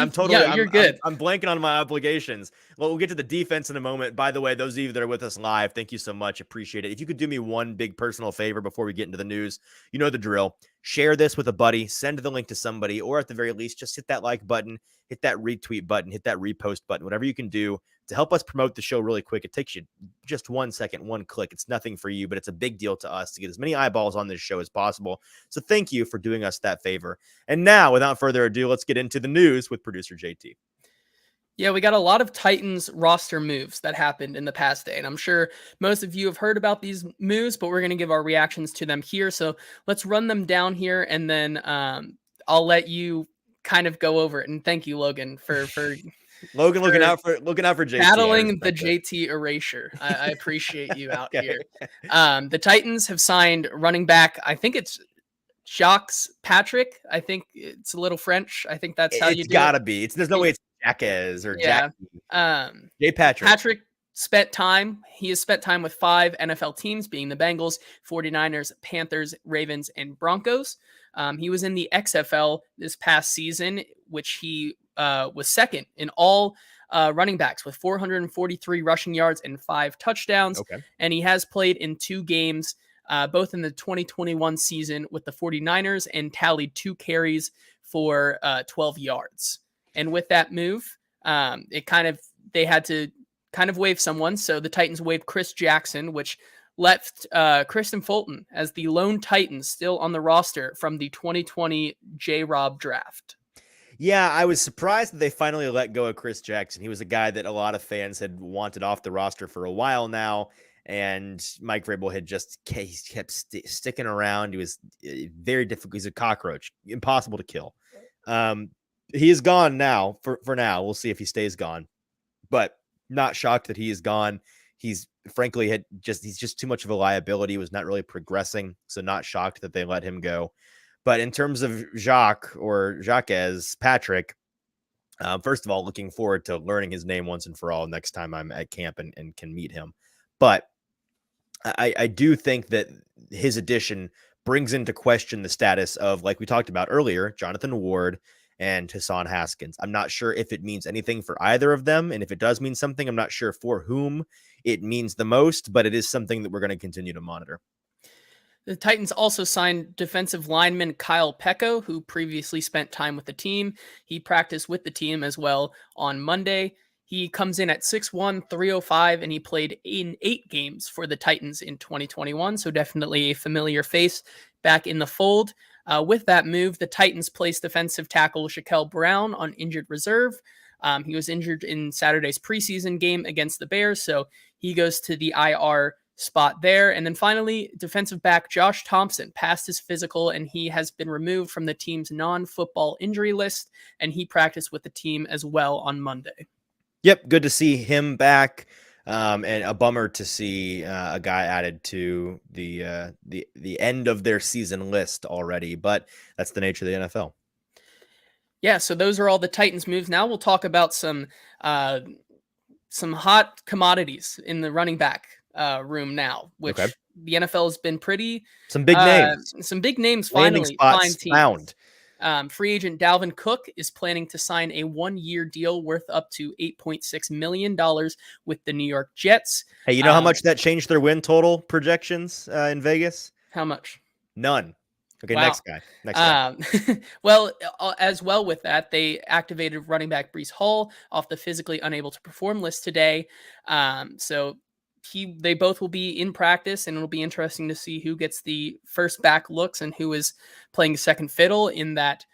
you're good. I'm blanking on my obligations. Well, we'll get to the defense in a moment. By the way, those of you that are with us live, thank you so much. Appreciate it. If you could do me one big personal favor before we get into the news, you know the drill. Share this with a buddy, send the link to somebody, or at the very least, just hit that like button, hit that retweet button, hit that repost button, whatever you can do to help us promote the show really quick. It takes you just 1 second, one click. It's nothing for you, but it's a big deal to us to get as many eyeballs on this show as possible. So thank you for doing us that favor. And now, without further ado, let's get into the news with producer JT. Yeah, we got a lot of Titans roster moves that happened in the past day, and I'm sure most of you have heard about these moves, but we're going to give our reactions to them here. So let's run them down here, and then I'll let you kind of go over it. And thank you, Logan, for Logan looking out for JT. Battling the JT erasure. I appreciate you out here. The Titans have signed running back. I think it's Jacques Patrick. I think it's a little French. I think that's how you do it. It's gotta be. There's no way it's Jacques or Jackie. J. Patrick. Patrick he has spent time with 5 NFL teams, being the Bengals, 49ers, Panthers, Ravens, and Broncos. He was in the XFL this past season, which he was second in all running backs with 443 rushing yards and 5 touchdowns. Okay. And he has played in 2 games, both in the 2021 season with the 49ers, and tallied 2 carries for 12 yards. And with that move, they had to kind of waive someone. So the Titans waived Chris Jackson, which left Kristen Fulton as the lone Titan still on the roster from the 2020 J-Rob draft. Yeah, I was surprised that they finally let go of Chris Jackson. He was a guy that a lot of fans had wanted off the roster for a while now, and Mike Vrabel had just kept sticking around. He was very difficult. He's a cockroach, impossible to kill. He is gone now for now. We'll see if he stays gone, but not shocked that he is gone. He's frankly he's just too much of a liability. He was not really progressing, so not shocked that they let him go. But in terms of Jacques Patrick, first of all, looking forward to learning his name once and for all next time I'm at camp and can meet him. But I do think that his addition brings into question the status of, like we talked about earlier, Jonathan Ward and Hassan Haskins. I'm not sure if it means anything for either of them. And if it does mean something, I'm not sure for whom it means the most, but it is something that we're going to continue to monitor. The Titans also signed defensive lineman Kyle Pecco, who previously spent time with the team. He practiced with the team as well on Monday. He comes in at 6'1", 305, and he played in 8 games for the Titans in 2021, so definitely a familiar face back in the fold. With that move, the Titans placed defensive tackle Shaquille Brown on injured reserve. He was injured in Saturday's preseason game against the Bears, so he goes to the IR spot there. And then finally, defensive back Josh Thompson passed his physical and he has been removed from the team's non-football injury list, and he practiced with the team as well on Monday. Yep, good to see him back, and a bummer to see a guy added to the end of their season list already, but that's the nature of the NFL. Yeah, so those are all the Titans moves. Now we'll talk about some hot commodities in the running back room now, which the NFL has been pretty some big names. Some big names Landing finally spots found. Free agent Dalvin Cook is planning to sign a 1-year deal worth up to $8.6 million with the New York Jets. Hey, you know how much that changed their win total projections in Vegas? How much? None. Okay, wow. Next guy. Well, as well with that, they activated running back Breece Hall off the physically unable to perform list today. So they both will be in practice, and it'll be interesting to see who gets the first back looks and who is playing second fiddle in that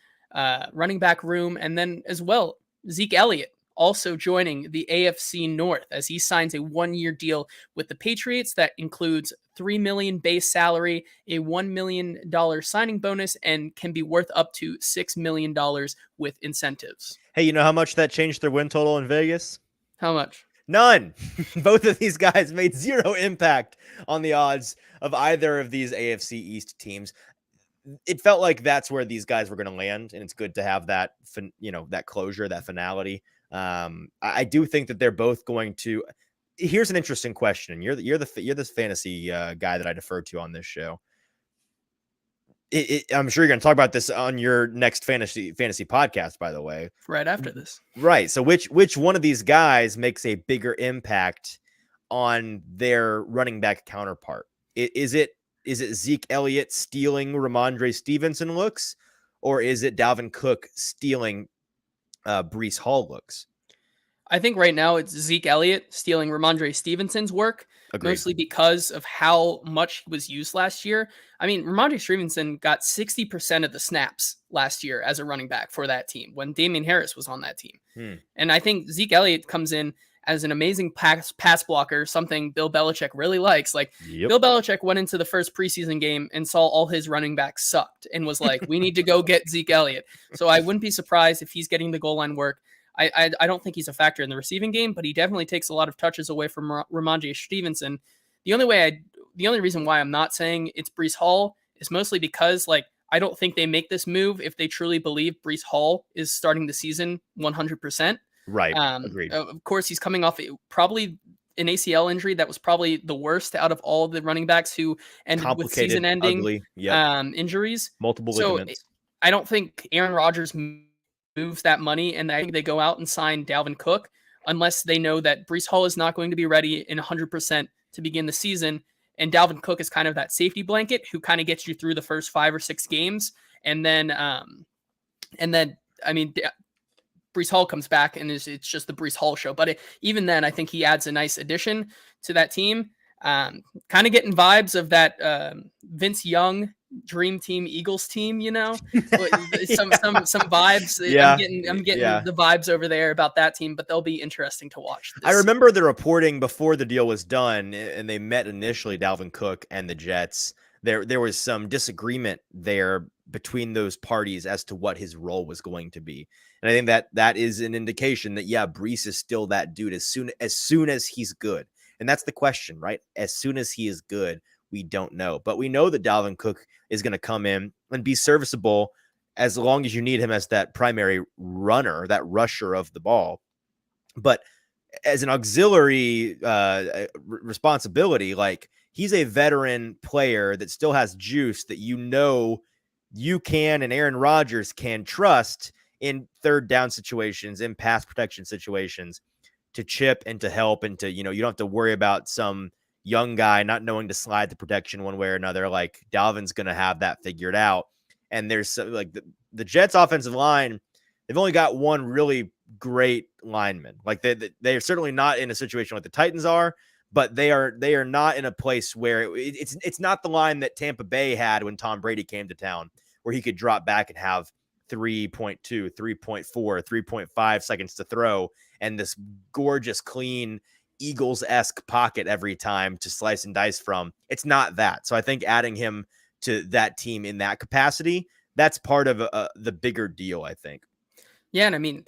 running back room. And then as well, Zeke Elliott also joining the AFC North as he signs a 1-year deal with the Patriots that includes $3 million base salary, a $1 million signing bonus, and can be worth up to $6 million with incentives. Hey, you know how much that changed their win total in Vegas? How much? None. Both of these guys made zero impact on the odds of either of these AFC East teams. It felt like that's where these guys were going to land, and it's good to have that, that closure, that finality. I do think that they're both going to. Here's an interesting question. You're the fantasy guy that I defer to on this show. I'm sure you're going to talk about this on your next fantasy podcast, by the way. Right after this. Right. So which one of these guys makes a bigger impact on their running back counterpart? Is it Zeke Elliott stealing Ramondre Stevenson looks, or is it Dalvin Cook stealing Breece Hall looks? I think right now it's Zeke Elliott stealing Ramondre Stevenson's work. Agreed. Mostly because of how much he was used last year. I mean, Ramondre Stevenson got 60% of the snaps last year as a running back for that team when Damian Harris was on that team. And I think Zeke Elliott comes in as an amazing pass blocker, something Bill Belichick really likes. Like, Bill Belichick went into the first preseason game and saw all his running backs sucked and was like, we need to go get Zeke Elliott. So I wouldn't be surprised if he's getting the goal line work. I don't think he's a factor in the receiving game, but he definitely takes a lot of touches away from Ramondre Stevenson. The only reason why I'm not saying it's Breece Hall is mostly because, like, I don't think they make this move if they truly believe Breece Hall is starting the season 100%. Right. Agreed. Of course, he's coming off probably an ACL injury that was probably the worst out of all of the running backs who ended with season-ending injuries. Multiple ligaments. I don't think Aaron Rodgers moves that money, and I think they go out and sign Dalvin Cook unless they know that Breece Hall is not going to be ready in 100% to begin the season. And Dalvin Cook is kind of that safety blanket who kind of gets you through the first 5 or 6 games. And then Breece Hall comes back and it's just the Breece Hall show. But even then, I think he adds a nice addition to that team. Kind of getting vibes of that Vince Young Dream Team Eagles team, some vibes. Yeah. I'm getting the vibes over there about that team, but they'll be interesting to watch. I remember the reporting before the deal was done and they met initially, Dalvin Cook and the Jets. There was some disagreement there between those parties as to what his role was going to be. And I think that is an indication that, Breece is still that dude as soon as he's good. And that's the question, right? As soon as he is good, we don't know. But we know that Dalvin Cook is going to come in and be serviceable as long as you need him as that primary runner, that rusher of the ball. But as an auxiliary responsibility, like, he's a veteran player that still has juice that you can and Aaron Rodgers can trust in third down situations, in pass protection situations, to chip and to help and to, you don't have to worry about some young guy not knowing to slide the protection one way or another. Like, Dalvin's going to have that figured out. And there's like the Jets offensive line, they've only got one really great lineman. Like, they're certainly not in a situation like the Titans are, but they are not in a place where it's not the line that Tampa Bay had when Tom Brady came to town, where he could drop back and have 3.2, 3.4, 3.5 seconds to throw and this gorgeous, clean Eagles-esque pocket every time to slice and dice from. It's not that. So I think adding him to that team in that capacity, that's part of the bigger deal, I think. Yeah, and I mean,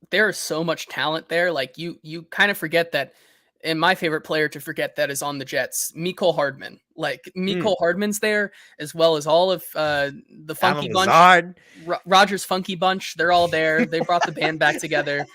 there is so much talent there. Like you kind of forget that. And my favorite player to forget that is on the Jets, Mecole Hardman. Like Mecole Hardman's there, as well as all of the Funky Allen Bunch, Lazard. Rogers Funky Bunch. They're all there. They brought the band back together.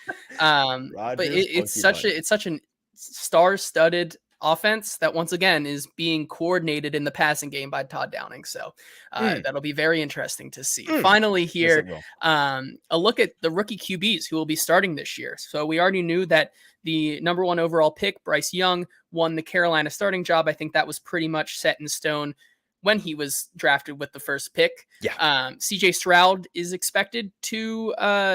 But it's such an star-studded offense that once again is being coordinated in the passing game by Todd Downing. So that'll be very interesting to see. Finally here, a look at the rookie QBs who will be starting this year. So we already knew that the number 1 overall pick, Bryce Young, won the Carolina starting job. I think that was pretty much set in stone when he was drafted with the first pick. Yeah. CJ Stroud is expected to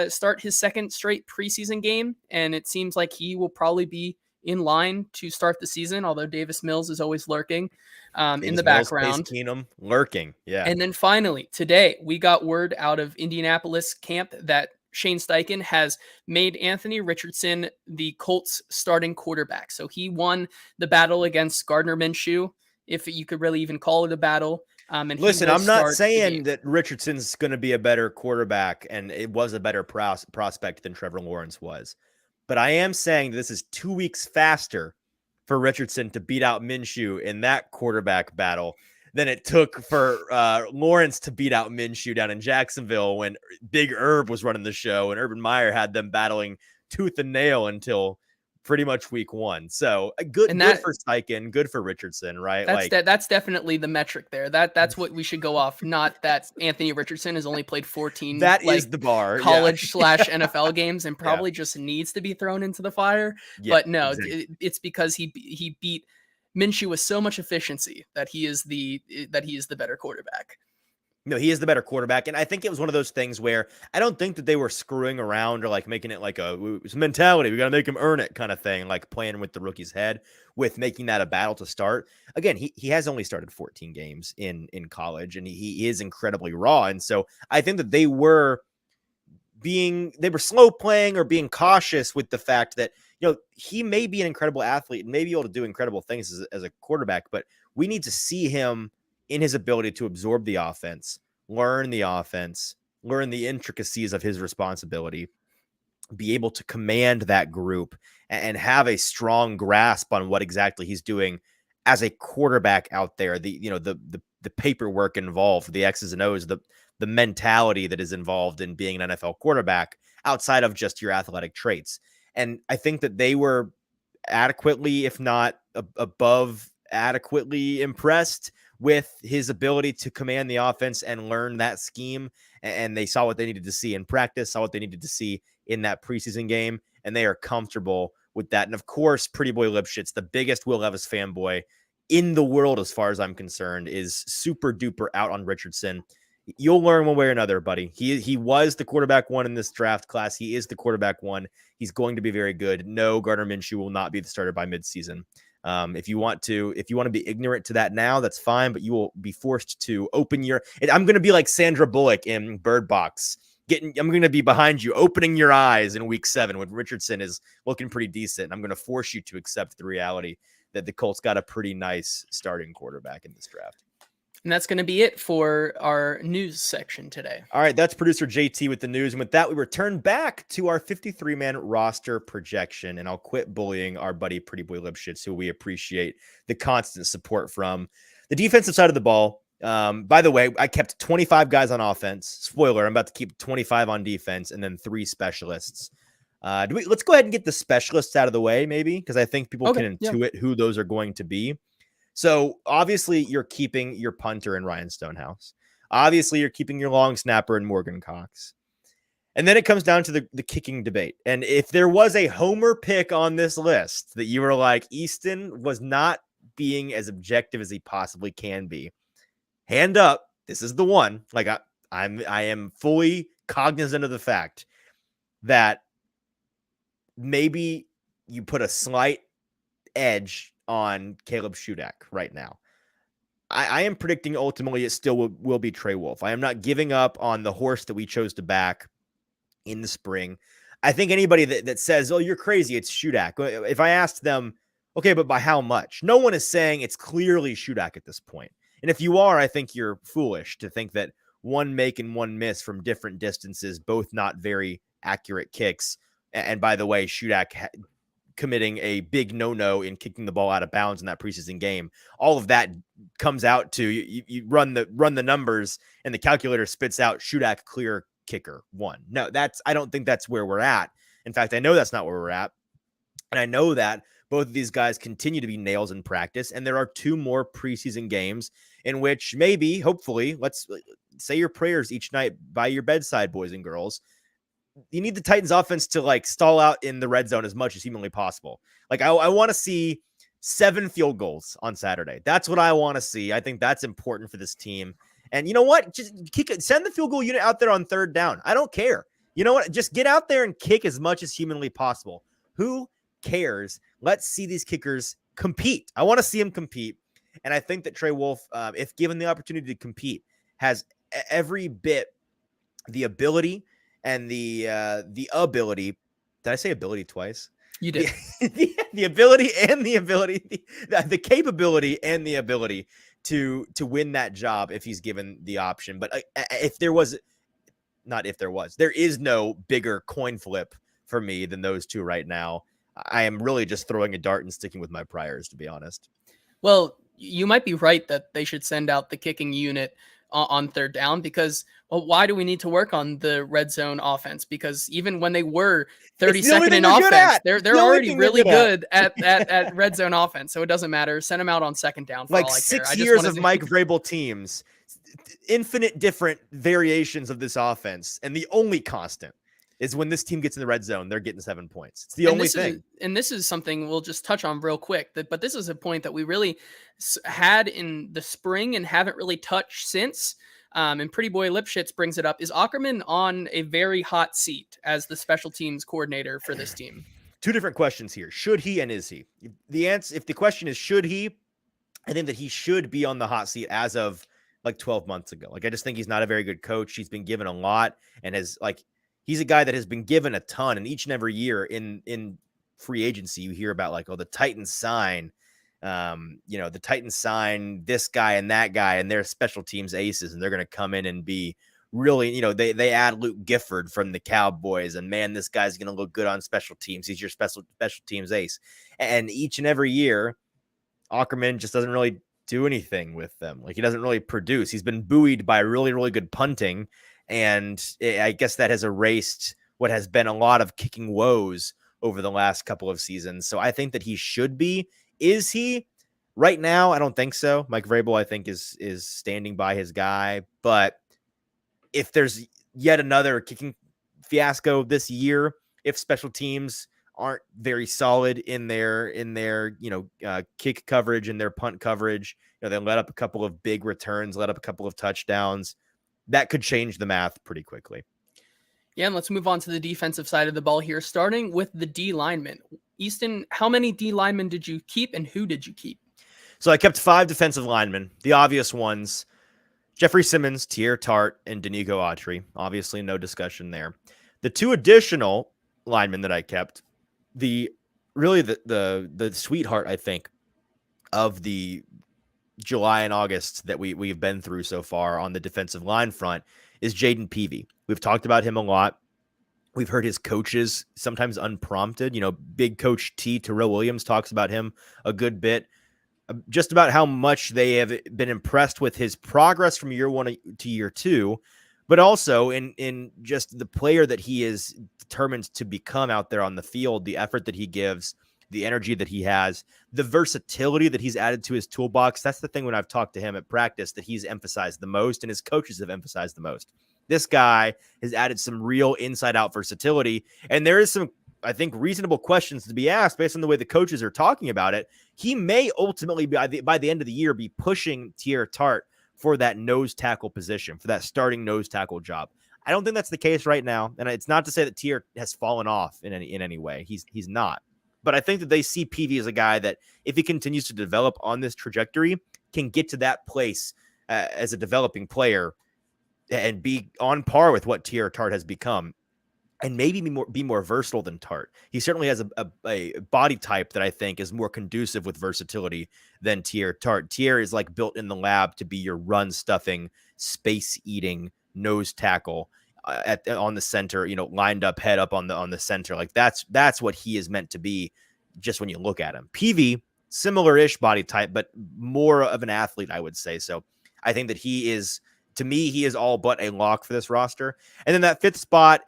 start his second straight preseason game, and it seems like he will probably be in line to start the season, although Davis Mills is always lurking in the background. Keenum lurking, yeah. And then finally, today, we got word out of Indianapolis camp that Shane Steichen has made Anthony Richardson the Colts starting quarterback. So he won the battle against Gardner Minshew, if you could really even call it a battle. And listen, I'm not saying that Richardson's going to be a better quarterback and it was a better prospect than Trevor Lawrence was. But I am saying this is 2 weeks faster for Richardson to beat out Minshew in that quarterback battle than it took for Lawrence to beat out Minshew down in Jacksonville when Big Herb was running the show and Urban Meyer had them battling tooth and nail until pretty much week 1. So good for Steichen, good for Richardson, right? That's definitely the metric there. That's what we should go off. Not that Anthony Richardson has only played 14. That is the bar. College / NFL games and probably just needs to be thrown into the fire. Yeah, but no, exactly. It's because he beat Minshew with so much efficiency that he is the better quarterback. No, he is the better quarterback. And I think it was one of those things where I don't think that they were screwing around or like making it like a mentality. We got to make him earn it kind of thing, like playing with the rookie's head with making that a battle to start. Again, he has only started 14 games in college and he is incredibly raw. And so I think that they were slow playing or being cautious with the fact that, he may be an incredible athlete and may be able to do incredible things as a quarterback, but we need to see him in his ability to absorb the offense, learn the intricacies of his responsibility, be able to command that group and have a strong grasp on what exactly he's doing as a quarterback out there. The paperwork involved, the X's and O's, the mentality that is involved in being an NFL quarterback outside of just your athletic traits. And I think that they were adequately, if not above adequately impressed with his ability to command the offense and learn that scheme. And they saw what they needed to see in practice, saw what they needed to see in that preseason game, and they are comfortable with that. And of course, Pretty Boy Lipschitz, the biggest Will Levis fanboy in the world, as far as I'm concerned, is super duper out on Richardson. You'll learn one way or another, buddy. He was the quarterback 1 in this draft class. He is the quarterback 1. He's going to be very good. No, Gardner Minshew will not be the starter by midseason. If you want to be ignorant to that now, that's fine, but you will be forced to open your. I'm going to be like Sandra Bullock in Bird Box. I'm going to be behind you, opening your eyes in week 7 when Richardson is looking pretty decent. I'm going to force you to accept the reality that the Colts got a pretty nice starting quarterback in this draft. And that's going to be it for our news section today. All right, that's producer JT with the news. And with that, we return back to our 53-man roster projection. And I'll quit bullying our buddy Pretty Boy Lipschitz, who we appreciate the constant support from. The defensive side of the ball, by the way, I kept 25 guys on offense. Spoiler, I'm about to keep 25 on defense and then 3 specialists. Let's go ahead and get the specialists out of the way, maybe, because I think people can intuit who those are going to be. So obviously you're keeping your punter in Ryan Stonehouse. Obviously you're keeping your long snapper in Morgan Cox. And then it comes down to the kicking debate. And if there was a homer pick on this list that you were like, Easton was not being as objective as he possibly can be, hand up, this is the one. Like I am fully cognizant of the fact that maybe you put a slight edge on Caleb Shudak right now. I am predicting ultimately it still will be Trey Wolff. I am not giving up on the horse that we chose to back in the spring. I think anybody that says, "Oh, you're crazy," it's Shudak. If I asked them, okay, but by how much? No one is saying it's clearly Shudak at this point. And if you are, I think you're foolish to think that one make and one miss from different distances, both not very accurate kicks. And by the way, Shudak committing a big no-no in kicking the ball out of bounds in that preseason game. All of that comes out to you run the numbers and the calculator spits out Shudak clear kicker 1. No, I don't think that's where we're at. In fact, I know that's not where we're at. And I know that both of these guys continue to be nails in practice. And there are 2 more preseason games in which maybe, hopefully, let's say your prayers each night by your bedside, boys and girls. You need the Titans offense to like stall out in the red zone as much as humanly possible. Like I want to see 7 field goals on Saturday. That's what I want to see. I think that's important for this team. And you know what? Just send the field goal unit out there on 3rd down. I don't care. You know what? Just get out there and kick as much as humanly possible. Who cares? Let's see these kickers compete. I want to see them compete. And I think that Trey Wolff, if given the opportunity to compete, has every bit the ability and the ability. Did I say ability twice? You did. The ability and the ability, the capability and the ability to win that job if he's given the option. But there is no bigger coin flip for me than those 2 right now. I am really just throwing a dart and sticking with my priors, to be honest. Well, you might be right that they should send out the kicking unit on 3rd down because, well, why do we need to work on the red zone offense? Because even when they were 32nd in offense, they're already really good at red zone offense. So it doesn't matter. Send them out on 2nd down. For like all I 6 care. years of Mike Vrabel teams, infinite different variations of this offense. And the only constant is when this team gets in the red zone, they're getting 7 points. It's the only thing. And this is something we'll just touch on real quick. But this is a point that we really had in the spring and haven't really touched since. And Pretty Boy Lipschitz brings it up. Is Ackerman on a very hot seat as the special teams coordinator for this team? 2 different questions here. Should he and is he? The answer, if the question is should he, I think that he should be on the hot seat as of like 12 months ago. Like I just think he's not a very good coach. He's been given a lot and he's a guy that has been given a ton, and each and every year in free agency, you hear about like, oh, the Titans sign, the Titans sign this guy and that guy, and they're special teams aces, and they're going to come in and be really, they add Luke Gifford from the Cowboys, and man, this guy's going to look good on special teams. He's your special teams ace. And each and every year, Ackerman just doesn't really do anything with them. Like he doesn't really produce. He's been buoyed by really, really good punting. And I guess that has erased what has been a lot of kicking woes over the last couple of seasons. So I think that he should be. Is he? Right now, I don't think so. Mike Vrabel, I think, is standing by his guy. But if there's yet another kicking fiasco this year, if special teams aren't very solid in their kick coverage and their punt coverage, they let up a couple of big returns, let up a couple of touchdowns, that could change the math pretty quickly. Yeah, and let's move on to the defensive side of the ball here, starting with the D linemen. Easton, how many D linemen did you keep and who did you keep? So I kept 5 defensive linemen. The obvious ones, Jeffrey Simmons, Teair Tart, and Danico Autry. Obviously, no discussion there. The 2 additional linemen that I kept, the sweetheart, I think, of the July and August that we've been through so far on the defensive line front is Jaden Peavy. We've talked about him a lot. We've heard his coaches sometimes unprompted. Big Coach Terrell Williams talks about him a good bit, just about how much they have been impressed with his progress from year 1 to year 2, but also in just the player that he is determined to become out there on the field, the effort that he gives, the energy that he has, the versatility that he's added to his toolbox. That's the thing when I've talked to him at practice that he's emphasized the most and his coaches have emphasized the most. This guy has added some real inside-out versatility, and there is some, I think, reasonable questions to be asked based on the way the coaches are talking about it. He may ultimately, by the end of the year, be pushing Teair Tart for that nose tackle position, for that starting nose tackle job. I don't think that's the case right now, and it's not to say that Teair has fallen off in any way. He's not. But I think that they see Peavy as a guy that, if he continues to develop on this trajectory, can get to that place as a developing player and be on par with what Teair Tart has become. and maybe be more versatile than Tart. He certainly has a body type that I think is more conducive with versatility than Tear Tart. Tear is like built in the lab to be your run stuffing, space eating nose tackle on the center, lined up, head up on the center. Like that's what he is meant to be. Just when you look at him, PV similar-ish body type, but more of an athlete, I would say. So I think that he is, to me, he is all but a lock for this roster. And then that fifth spot,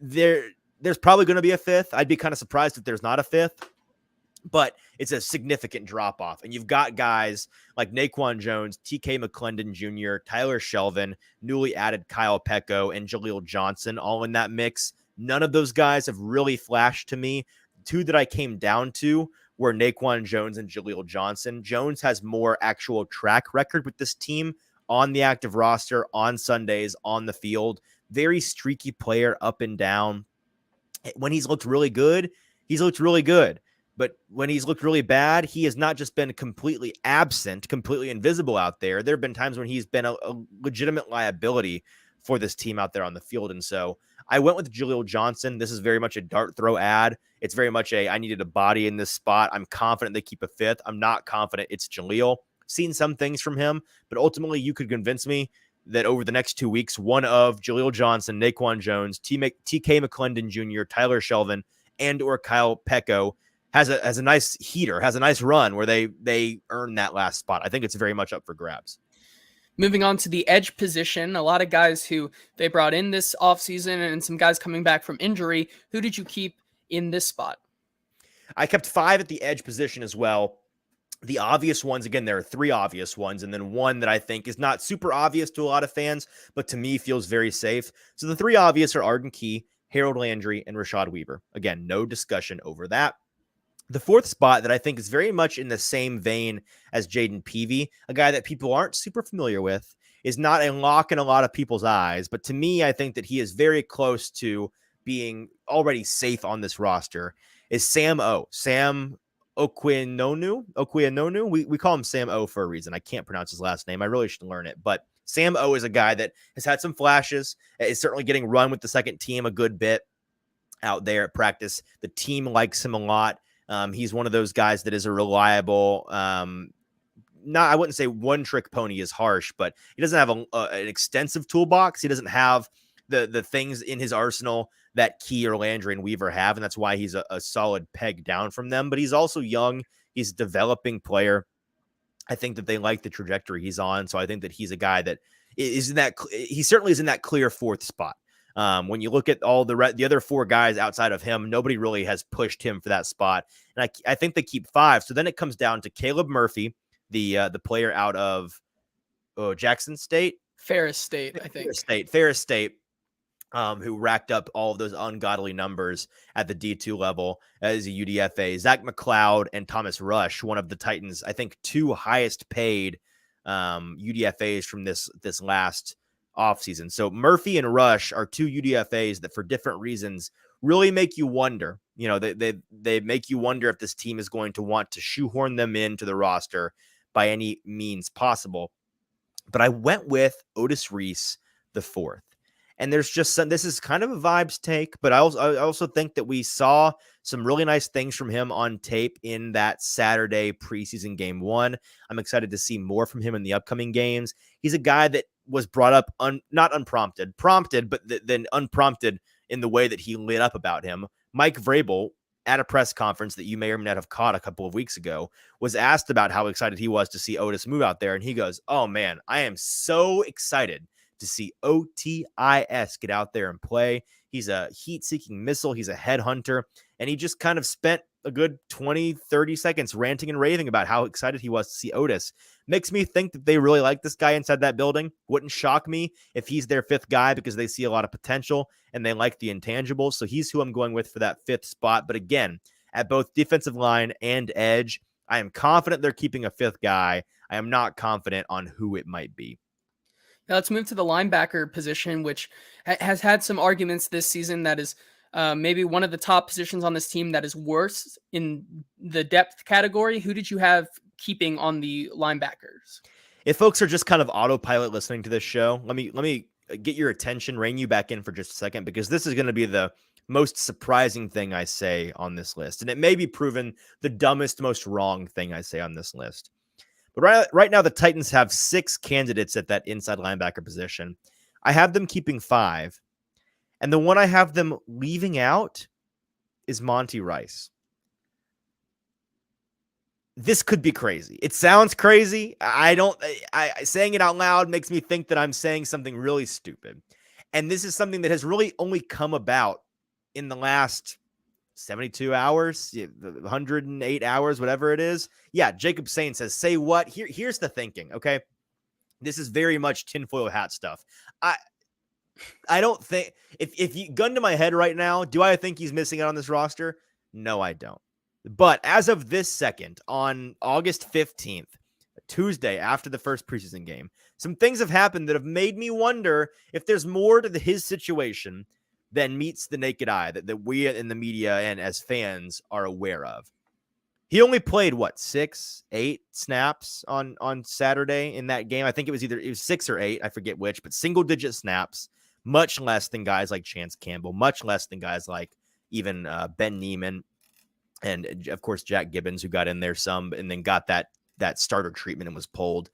there's probably going to be a fifth. I'd be kind of surprised if there's not a fifth, but it's a significant drop off. And you've got guys like Naquan Jones, TK McClendon Jr., Tyler Shelvin, newly added Kyle Peko, and Jaleel Johnson all in that mix. None of those guys have really flashed to me. Two that I came down to were Naquan Jones and Jaleel Johnson. Jones has more actual track record with this team on the active roster, on Sundays, on the field. Very streaky player, up and down. When he's looked really good, he's looked really good. But when he's looked really bad, he has not just been completely absent, completely invisible out there. There have been times when he's been a legitimate liability for this team out there on the field. And so I went with Jaleel Johnson. This is very much a dart throw ad. It's very much I needed a body in this spot. I'm confident they keep a fifth. I'm not confident it's Jaleel. Seen some things from him, but ultimately you could convince me that over the next 2 weeks, one of Jaleel Johnson, Naquan Jones, TK McClendon Jr., Tyler Shelvin, and or Kyle Peko has a nice heater, has a nice run where they earn that last spot. I think it's very much up for grabs. Moving on to the edge position, a lot of guys who they brought in this offseason and some guys coming back from injury. Who did you keep in this spot? I kept 5 at the edge position as well. The obvious ones, again, there are 3 obvious ones, and then one that I think is not super obvious to a lot of fans, but to me feels very safe. So the 3 obvious are Arden Key, Harold Landry, and Rashad Weaver. Again, no discussion over that. The 4th spot that I think is very much in the same vein as Jaden Peavy, a guy that people aren't super familiar with, is not a lock in a lot of people's eyes. But to me, I think that he is very close to being already safe on this roster, is Sam O. Sam Okwuegbunam. We call him Sam O for a reason. I can't pronounce his last name. I really should learn it. But Sam O is a guy that has had some flashes, is certainly getting run with the second team a good bit out there at practice. The team likes him a lot. He's one of those guys that is a reliable, I wouldn't say one trick pony is harsh, but he doesn't have an extensive toolbox. He doesn't have the things in his arsenal that Key or Landry and Weaver have. And that's why he's a solid peg down from them, but he's also young. He's a developing player. I think that they like the trajectory he's on. So I think that he's a guy that is in that, he certainly is in that clear 4th spot. When you look at all the other 4 guys outside of him, nobody really has pushed him for that spot. And I think they keep 5. So then it comes down to Caleb Murphy, the player out of Jackson State, Ferris State, I think. Ferris State, who racked up all of those ungodly numbers at the D2 level as a UDFA. Zach McLeod and Thomas Rush, one of the Titans, I think 2 highest paid UDFAs from this last offseason. So Murphy and Rush are 2 UDFAs that for different reasons really make you wonder. They make you wonder if this team is going to want to shoehorn them into the roster by any means possible. But I went with Otis Reese the 4th. And there's just this is kind of a vibes take, but I also think that we saw some really nice things from him on tape in that Saturday preseason game 1. I'm excited to see more from him in the upcoming games. He's a guy that was brought up not unprompted, prompted, but then unprompted in the way that he lit up about him. Mike Vrabel, at a press conference that you may or may not have caught a couple of weeks ago, was asked about how excited he was to see Otis move out there. And he goes, "Oh man, I am so excited to see OTIS get out there and play. He's a heat-seeking missile. He's a headhunter." And he just kind of spent a good 20, 30 seconds ranting and raving about how excited he was to see Otis. Makes me think that they really like this guy inside that building. Wouldn't shock me if he's their 5th guy because they see a lot of potential and they like the intangibles. So he's who I'm going with for that 5th spot. But again, at both defensive line and edge, I am confident they're keeping a 5th guy. I am not confident on who it might be. Now let's move to the linebacker position, which has had some arguments this season. That is maybe one of the top positions on this team that is worse in the depth category. Who did you have keeping on the linebackers? If folks are just kind of autopilot listening to this show, let me get your attention, rein you back in for just a second, because this is going to be the most surprising thing I say on this list. And it may be proven the dumbest, most wrong thing I say on this list. But right now, the Titans have 6 candidates at that inside linebacker position. I have them keeping 5. And the one I have them leaving out is Monty Rice. This could be crazy. It sounds crazy. Saying it out loud makes me think that I'm saying something really stupid. And this is something that has really only come about in the last 72 hours, 108 hours, whatever it is. Yeah, Jacob Sane says, say what? Here's the thinking, okay? This is very much tinfoil hat stuff. I don't think, if you gun to my head right now, do I think he's missing out on this roster? No, I don't. But as of this second, on August 15th, Tuesday after the first preseason game, some things have happened that have made me wonder if there's more to his situation than meets the naked eye that we in the media and as fans are aware of. He only played, 6, 8 snaps on Saturday in that game. I think it was 6 or 8. I forget which, but single-digit snaps, much less than guys like Chance Campbell, much less than guys like even Ben Niemann, and, of course, Jack Gibbens, who got in there some and then got that starter treatment and was pulled.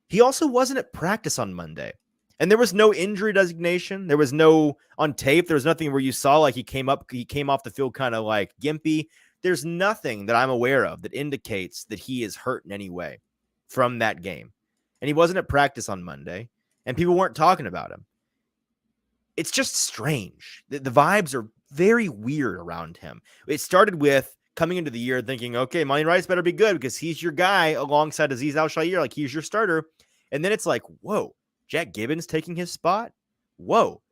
He also wasn't at practice on Monday. And there was no injury designation. There was no on tape. There was nothing where you saw like he came off the field kind of like gimpy. There's nothing that I'm aware of that indicates that he is hurt in any way from that game. And he wasn't at practice on Monday, and people weren't talking about him. It's just strange. The vibes are very weird around him. It started with coming into the year thinking, okay, Monty Rice better be good because he's your guy alongside Azeez Al-Shaair, like he's your starter. And then it's like, whoa, Jack Gibbens taking his spot? Whoa,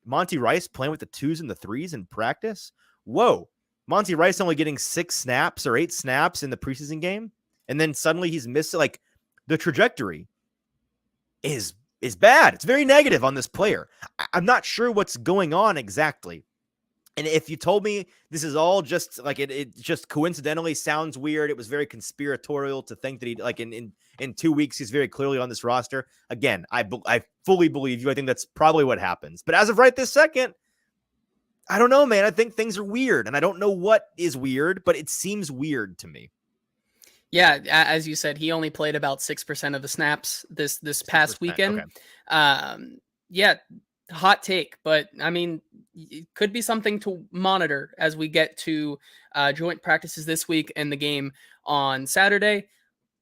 Monty Rice playing with the 2s and the 3s in practice? Whoa, Monty Rice only getting 6 snaps or 8 snaps in the preseason game? And then suddenly he's missing, like, the trajectory is bad. It's very negative on this player. I'm not sure what's going on exactly. And if you told me this is all just like it just coincidentally sounds weird, it was very conspiratorial to think that he like in 2 weeks he's very clearly on this roster. Again, I fully believe you. I think that's probably what happens. But as of right this second, I don't know, man. I think things are weird, and I don't know what is weird, but it seems weird to me. Yeah, as you said, he only played about 6% of the snaps this past weekend. Okay. Yeah, hot take, but I mean, it could be something to monitor as we get to joint practices this week and the game on Saturday.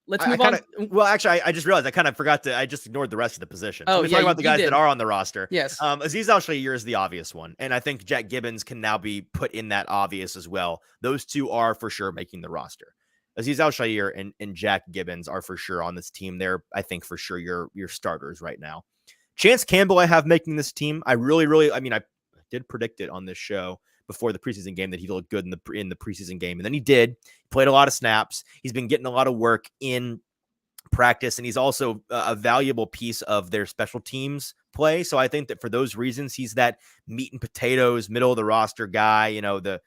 Let's move on. Well, actually, I just realized I kind of forgot I just ignored the rest of the position. Oh, so talking about the guys that are on the roster. Yes. Azeez Al-Shaair is the obvious one. And I think Jack Gibbens can now be put in that obvious as well. Those two are for sure making the roster. Azeez Al-Shaair and Jack Gibbens are for sure on this team. They're, I think, for sure your starters right now. Chance Campbell, I have making this team. I did predict it on this show before the preseason game that he looked good in the preseason game. And then he did. He played a lot of snaps. He's been getting a lot of work in practice, and he's also a valuable piece of their special teams play. So I think that for those reasons, he's that meat and potatoes, middle of the roster guy, you know, the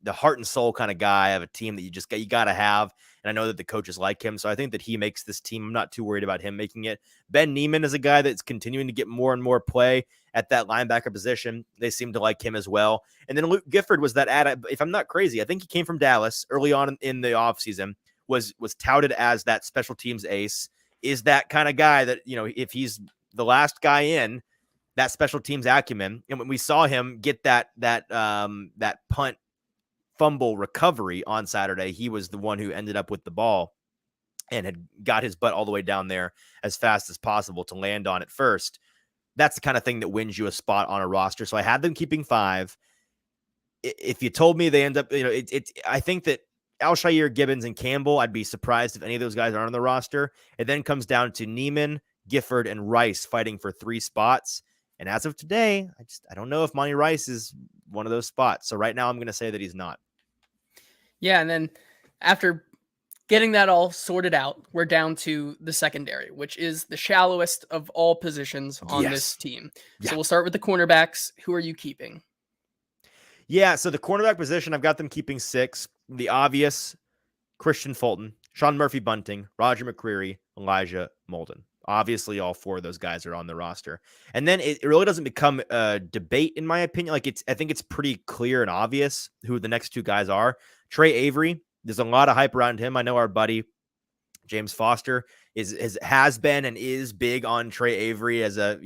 heart and soul kind of guy of a team that you got to have. And I know that the coaches like him. So I think that he makes this team. I'm not too worried about him making it. Ben Niemann is a guy that's continuing to get more and more play at that linebacker position. They seem to like him as well. And then Luke Gifford was that ad. If I'm not crazy, I think he came from Dallas early on in the offseason, was touted as that special teams ace, is that kind of guy that, you know, if he's the last guy in, that special teams acumen. And when we saw him get that punt fumble recovery on Saturday, he was the one who ended up with the ball and had got his butt all the way down there as fast as possible to land on it first. That's the kind of thing that wins you a spot on a roster. So I had them keeping 5. If you told me they end up, you know, I think that Al-Shaair, Gibbens, and Campbell, I'd be surprised if any of those guys aren't on the roster. It then comes down to Niemann, Gifford, and Rice fighting for 3 spots. And as of today, I don't know if Monty Rice is one of those spots. So right now I'm going to say that he's not. Yeah, and then after getting that all sorted out, we're down to the secondary, which is the shallowest of all positions on this team. Yeah. So we'll start with the cornerbacks. Who are you keeping? Yeah, so the cornerback position, I've got them keeping 6. The obvious, Christian Fulton, Sean Murphy-Bunting, Roger McCreary, Elijah Molden. Obviously, all 4 of those guys are on the roster. And then it really doesn't become a debate, in my opinion. Like, I think it's pretty clear and obvious who the next 2 guys are. Trey Avery, there's a lot of hype around him. I know our buddy James Foster has been and is big on Trey Avery as a,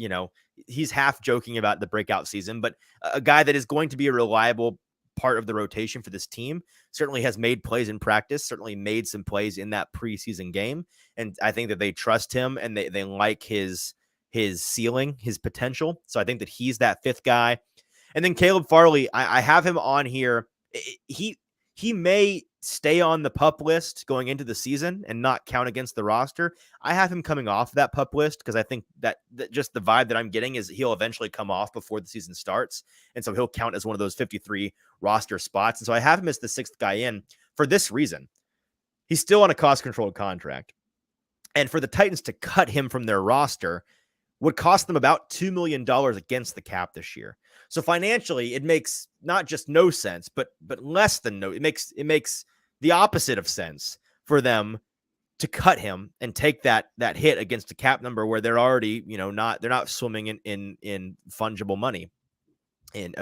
he's half joking about the breakout season, but a guy that is going to be a reliable part of the rotation for this team. Certainly has made plays in practice, certainly made some plays in that preseason game. And I think that they trust him and they like his ceiling, his potential. So I think that he's that 5th guy. And then Caleb Farley, I have him on here. He may stay on the PUP list going into the season and not count against the roster. I have him coming off that PUP list because I think that just the vibe that I'm getting is he'll eventually come off before the season starts. And so he'll count as one of those 53 roster spots. And so I have him as the 6th guy in for this reason. He's still on a cost-controlled contract. And for the Titans to cut him from their roster would cost them about $2 million against the cap this year. So financially, it makes not just no sense, but less than no. It makes the opposite of sense for them to cut him and take that hit against a cap number where they're already, they're not swimming in fungible money, in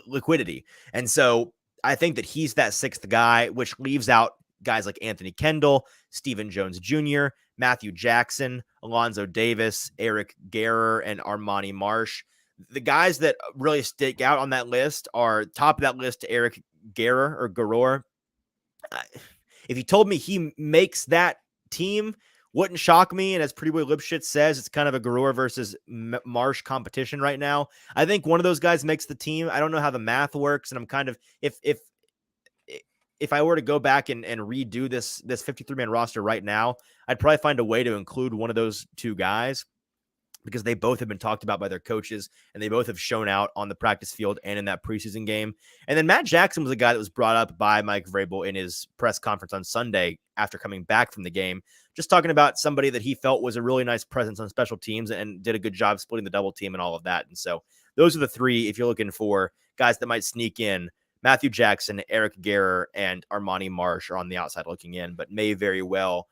liquidity. And so I think that he's that 6th guy, which leaves out guys like Anthony Kendall, Stephen Jones Jr., Matthew Jackson, Alonzo Davis, Eric Garrer, and Armani Marsh. The guys that really stick out on that list are top of that list, Eric Garrer. If you told me he makes that team, wouldn't shock me. And as Pretty Boy Lipschitz says, it's kind of a Garrer versus Marsh competition right now. I think one of those guys makes the team. I don't know how the math works. And I'm kind of, if I were to go back and redo this 53-man roster right now, I'd probably find a way to include one of those 2 guys because they both have been talked about by their coaches and they both have shown out on the practice field and in that preseason game. And then Matt Jackson was a guy that was brought up by Mike Vrabel in his press conference on Sunday after coming back from the game, just talking about somebody that he felt was a really nice presence on special teams and did a good job splitting the double team and all of that. And so those are the 3, if you're looking for guys that might sneak in. Matthew Jackson, Eric Garrer, and Armani Marsh are on the outside looking in, but may very well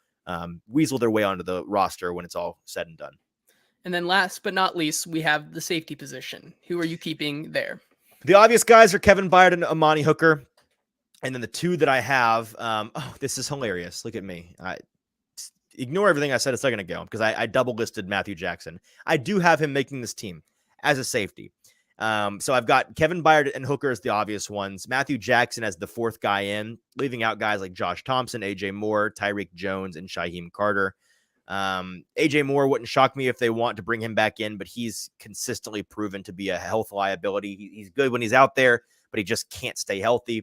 weasel their way onto the roster when it's all said and done. And then last but not least, we have the safety position. Who are you keeping there? The obvious guys are Kevin Byard and Amani Hooker. And then the 2 that I have, this is hilarious. Look at me. Ignore everything I said a second ago because I double listed Matthew Jackson. I do have him making this team as a safety. So I've got Kevin Byard and Hooker as the obvious ones. Matthew Jackson as the 4th guy in, leaving out guys like Josh Thompson, AJ Moore, Tyreek Jones, and Shaheem Carter. AJ Moore wouldn't shock me if they want to bring him back in, but he's consistently proven to be a health liability. He's good when he's out there, but he just can't stay healthy.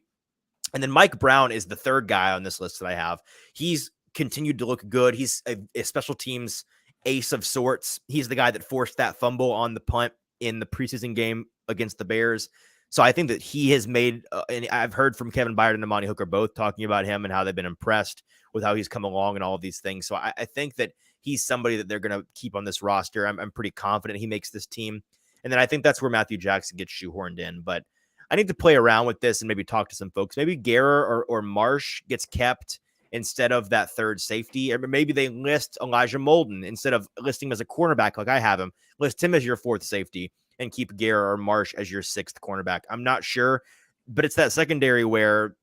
And then Mike Brown is the 3rd guy on this list that I have. He's continued to look good. He's a special teams ace of sorts. He's the guy that forced that fumble on the punt in the preseason game against the Bears. So I think that he has made, and I've heard from Kevin Byard and Amani Hooker both talking about him and how they've been impressed with how he's come along and all of these things. So I think that he's somebody that they're going to keep on this roster. I'm pretty confident he makes this team. And then I think that's where Matthew Jackson gets shoehorned in. But I need to play around with this and maybe talk to some folks. Maybe Garrer or Marsh gets kept instead of that 3rd safety. Or maybe they list Elijah Molden instead of listing him as a cornerback like I have him. List him as your 4th safety and keep Garrer or Marsh as your 6th cornerback. I'm not sure, but it's that secondary where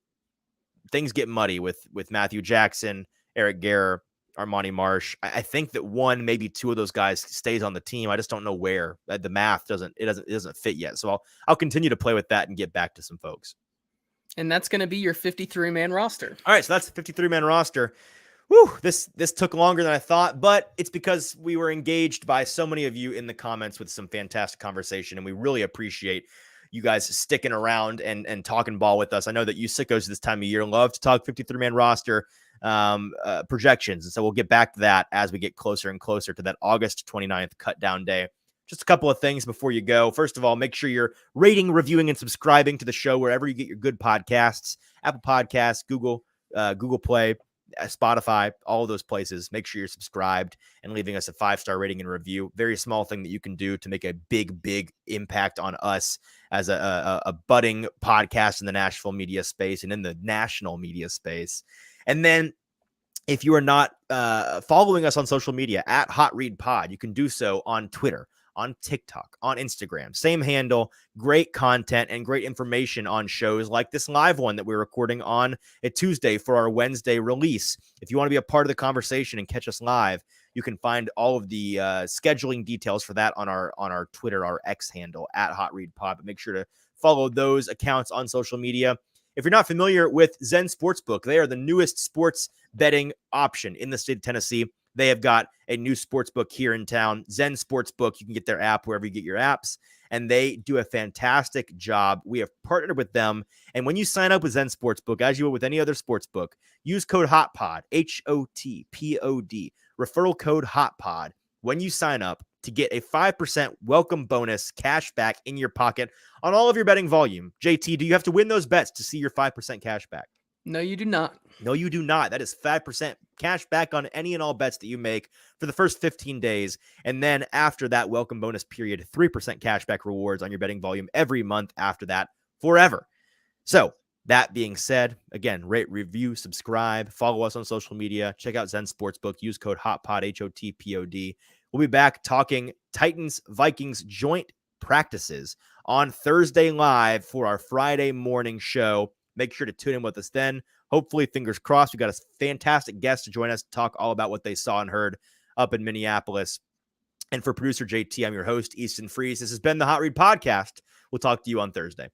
things get muddy with Matthew Jackson, Eric Garrer, Armani Marsh. I think that 1, maybe 2 of those guys stays on the team. I just don't know where. The math doesn't fit yet. So I'll continue to play with that and get back to some folks. And that's going to be your 53-man roster. All right, so that's a 53-man roster. Whew, this took longer than I thought, but it's because we were engaged by so many of you in the comments with some fantastic conversation, and we really appreciate you guys sticking around and talking ball with us. I know that you sickos this time of year love to talk 53-man roster projections, and so we'll get back to that as we get closer and closer to that August 29th cut down day. Just a couple of things before you go. First of all, make sure you're rating, reviewing, and subscribing to the show wherever you get your good podcasts, Apple Podcasts, Google Play, Spotify, all of those places. Make sure you're subscribed and leaving us a 5-star rating and review. Very small thing that you can do to make a big impact on us as a budding podcast in the Nashville media space and in the national media space. And then If you are not following us on social media at Hot Read Pod, you can do so on Twitter, on TikTok, on Instagram. Same handle, great content and great information on shows like this live one that we're recording on a Tuesday for our Wednesday release. If you want to be a part of the conversation and catch us live, you can find all of the scheduling details for that on our Twitter, our X handle at Hot Read Pod. But make sure to follow those accounts on social media. If you're not familiar with Zen Sportsbook, they are the newest sports betting option in the state of Tennessee. They have got a new sports book here in town, Zen Sportsbook. You can get their app wherever you get your apps, and they do a fantastic job. We have partnered with them, and when you sign up with Zen Sportsbook, as you would with any other sports book, use code HOTPOD, HOTPOD, referral code HOTPOD when you sign up to get a 5% welcome bonus cash back in your pocket on all of your betting volume. JT, do you have to win those bets to see your 5% cash back? No, you do not. No, you do not. That is 5% cash back on any and all bets that you make for the first 15 days. And then after that welcome bonus period, 3% cash back rewards on your betting volume every month after that forever. So that being said, again, rate, review, subscribe, follow us on social media, check out Zen Sportsbook, use code HOTPOD, HOTPOD. We'll be back talking Titans-Vikings joint practices on Thursday live for our Friday morning show. Make sure to tune in with us then. Hopefully, fingers crossed, we got a fantastic guest to join us to talk all about what they saw and heard up in Minneapolis. And for producer JT, I'm your host, Easton Freeze. This has been the Hot Read Podcast. We'll talk to you on Thursday.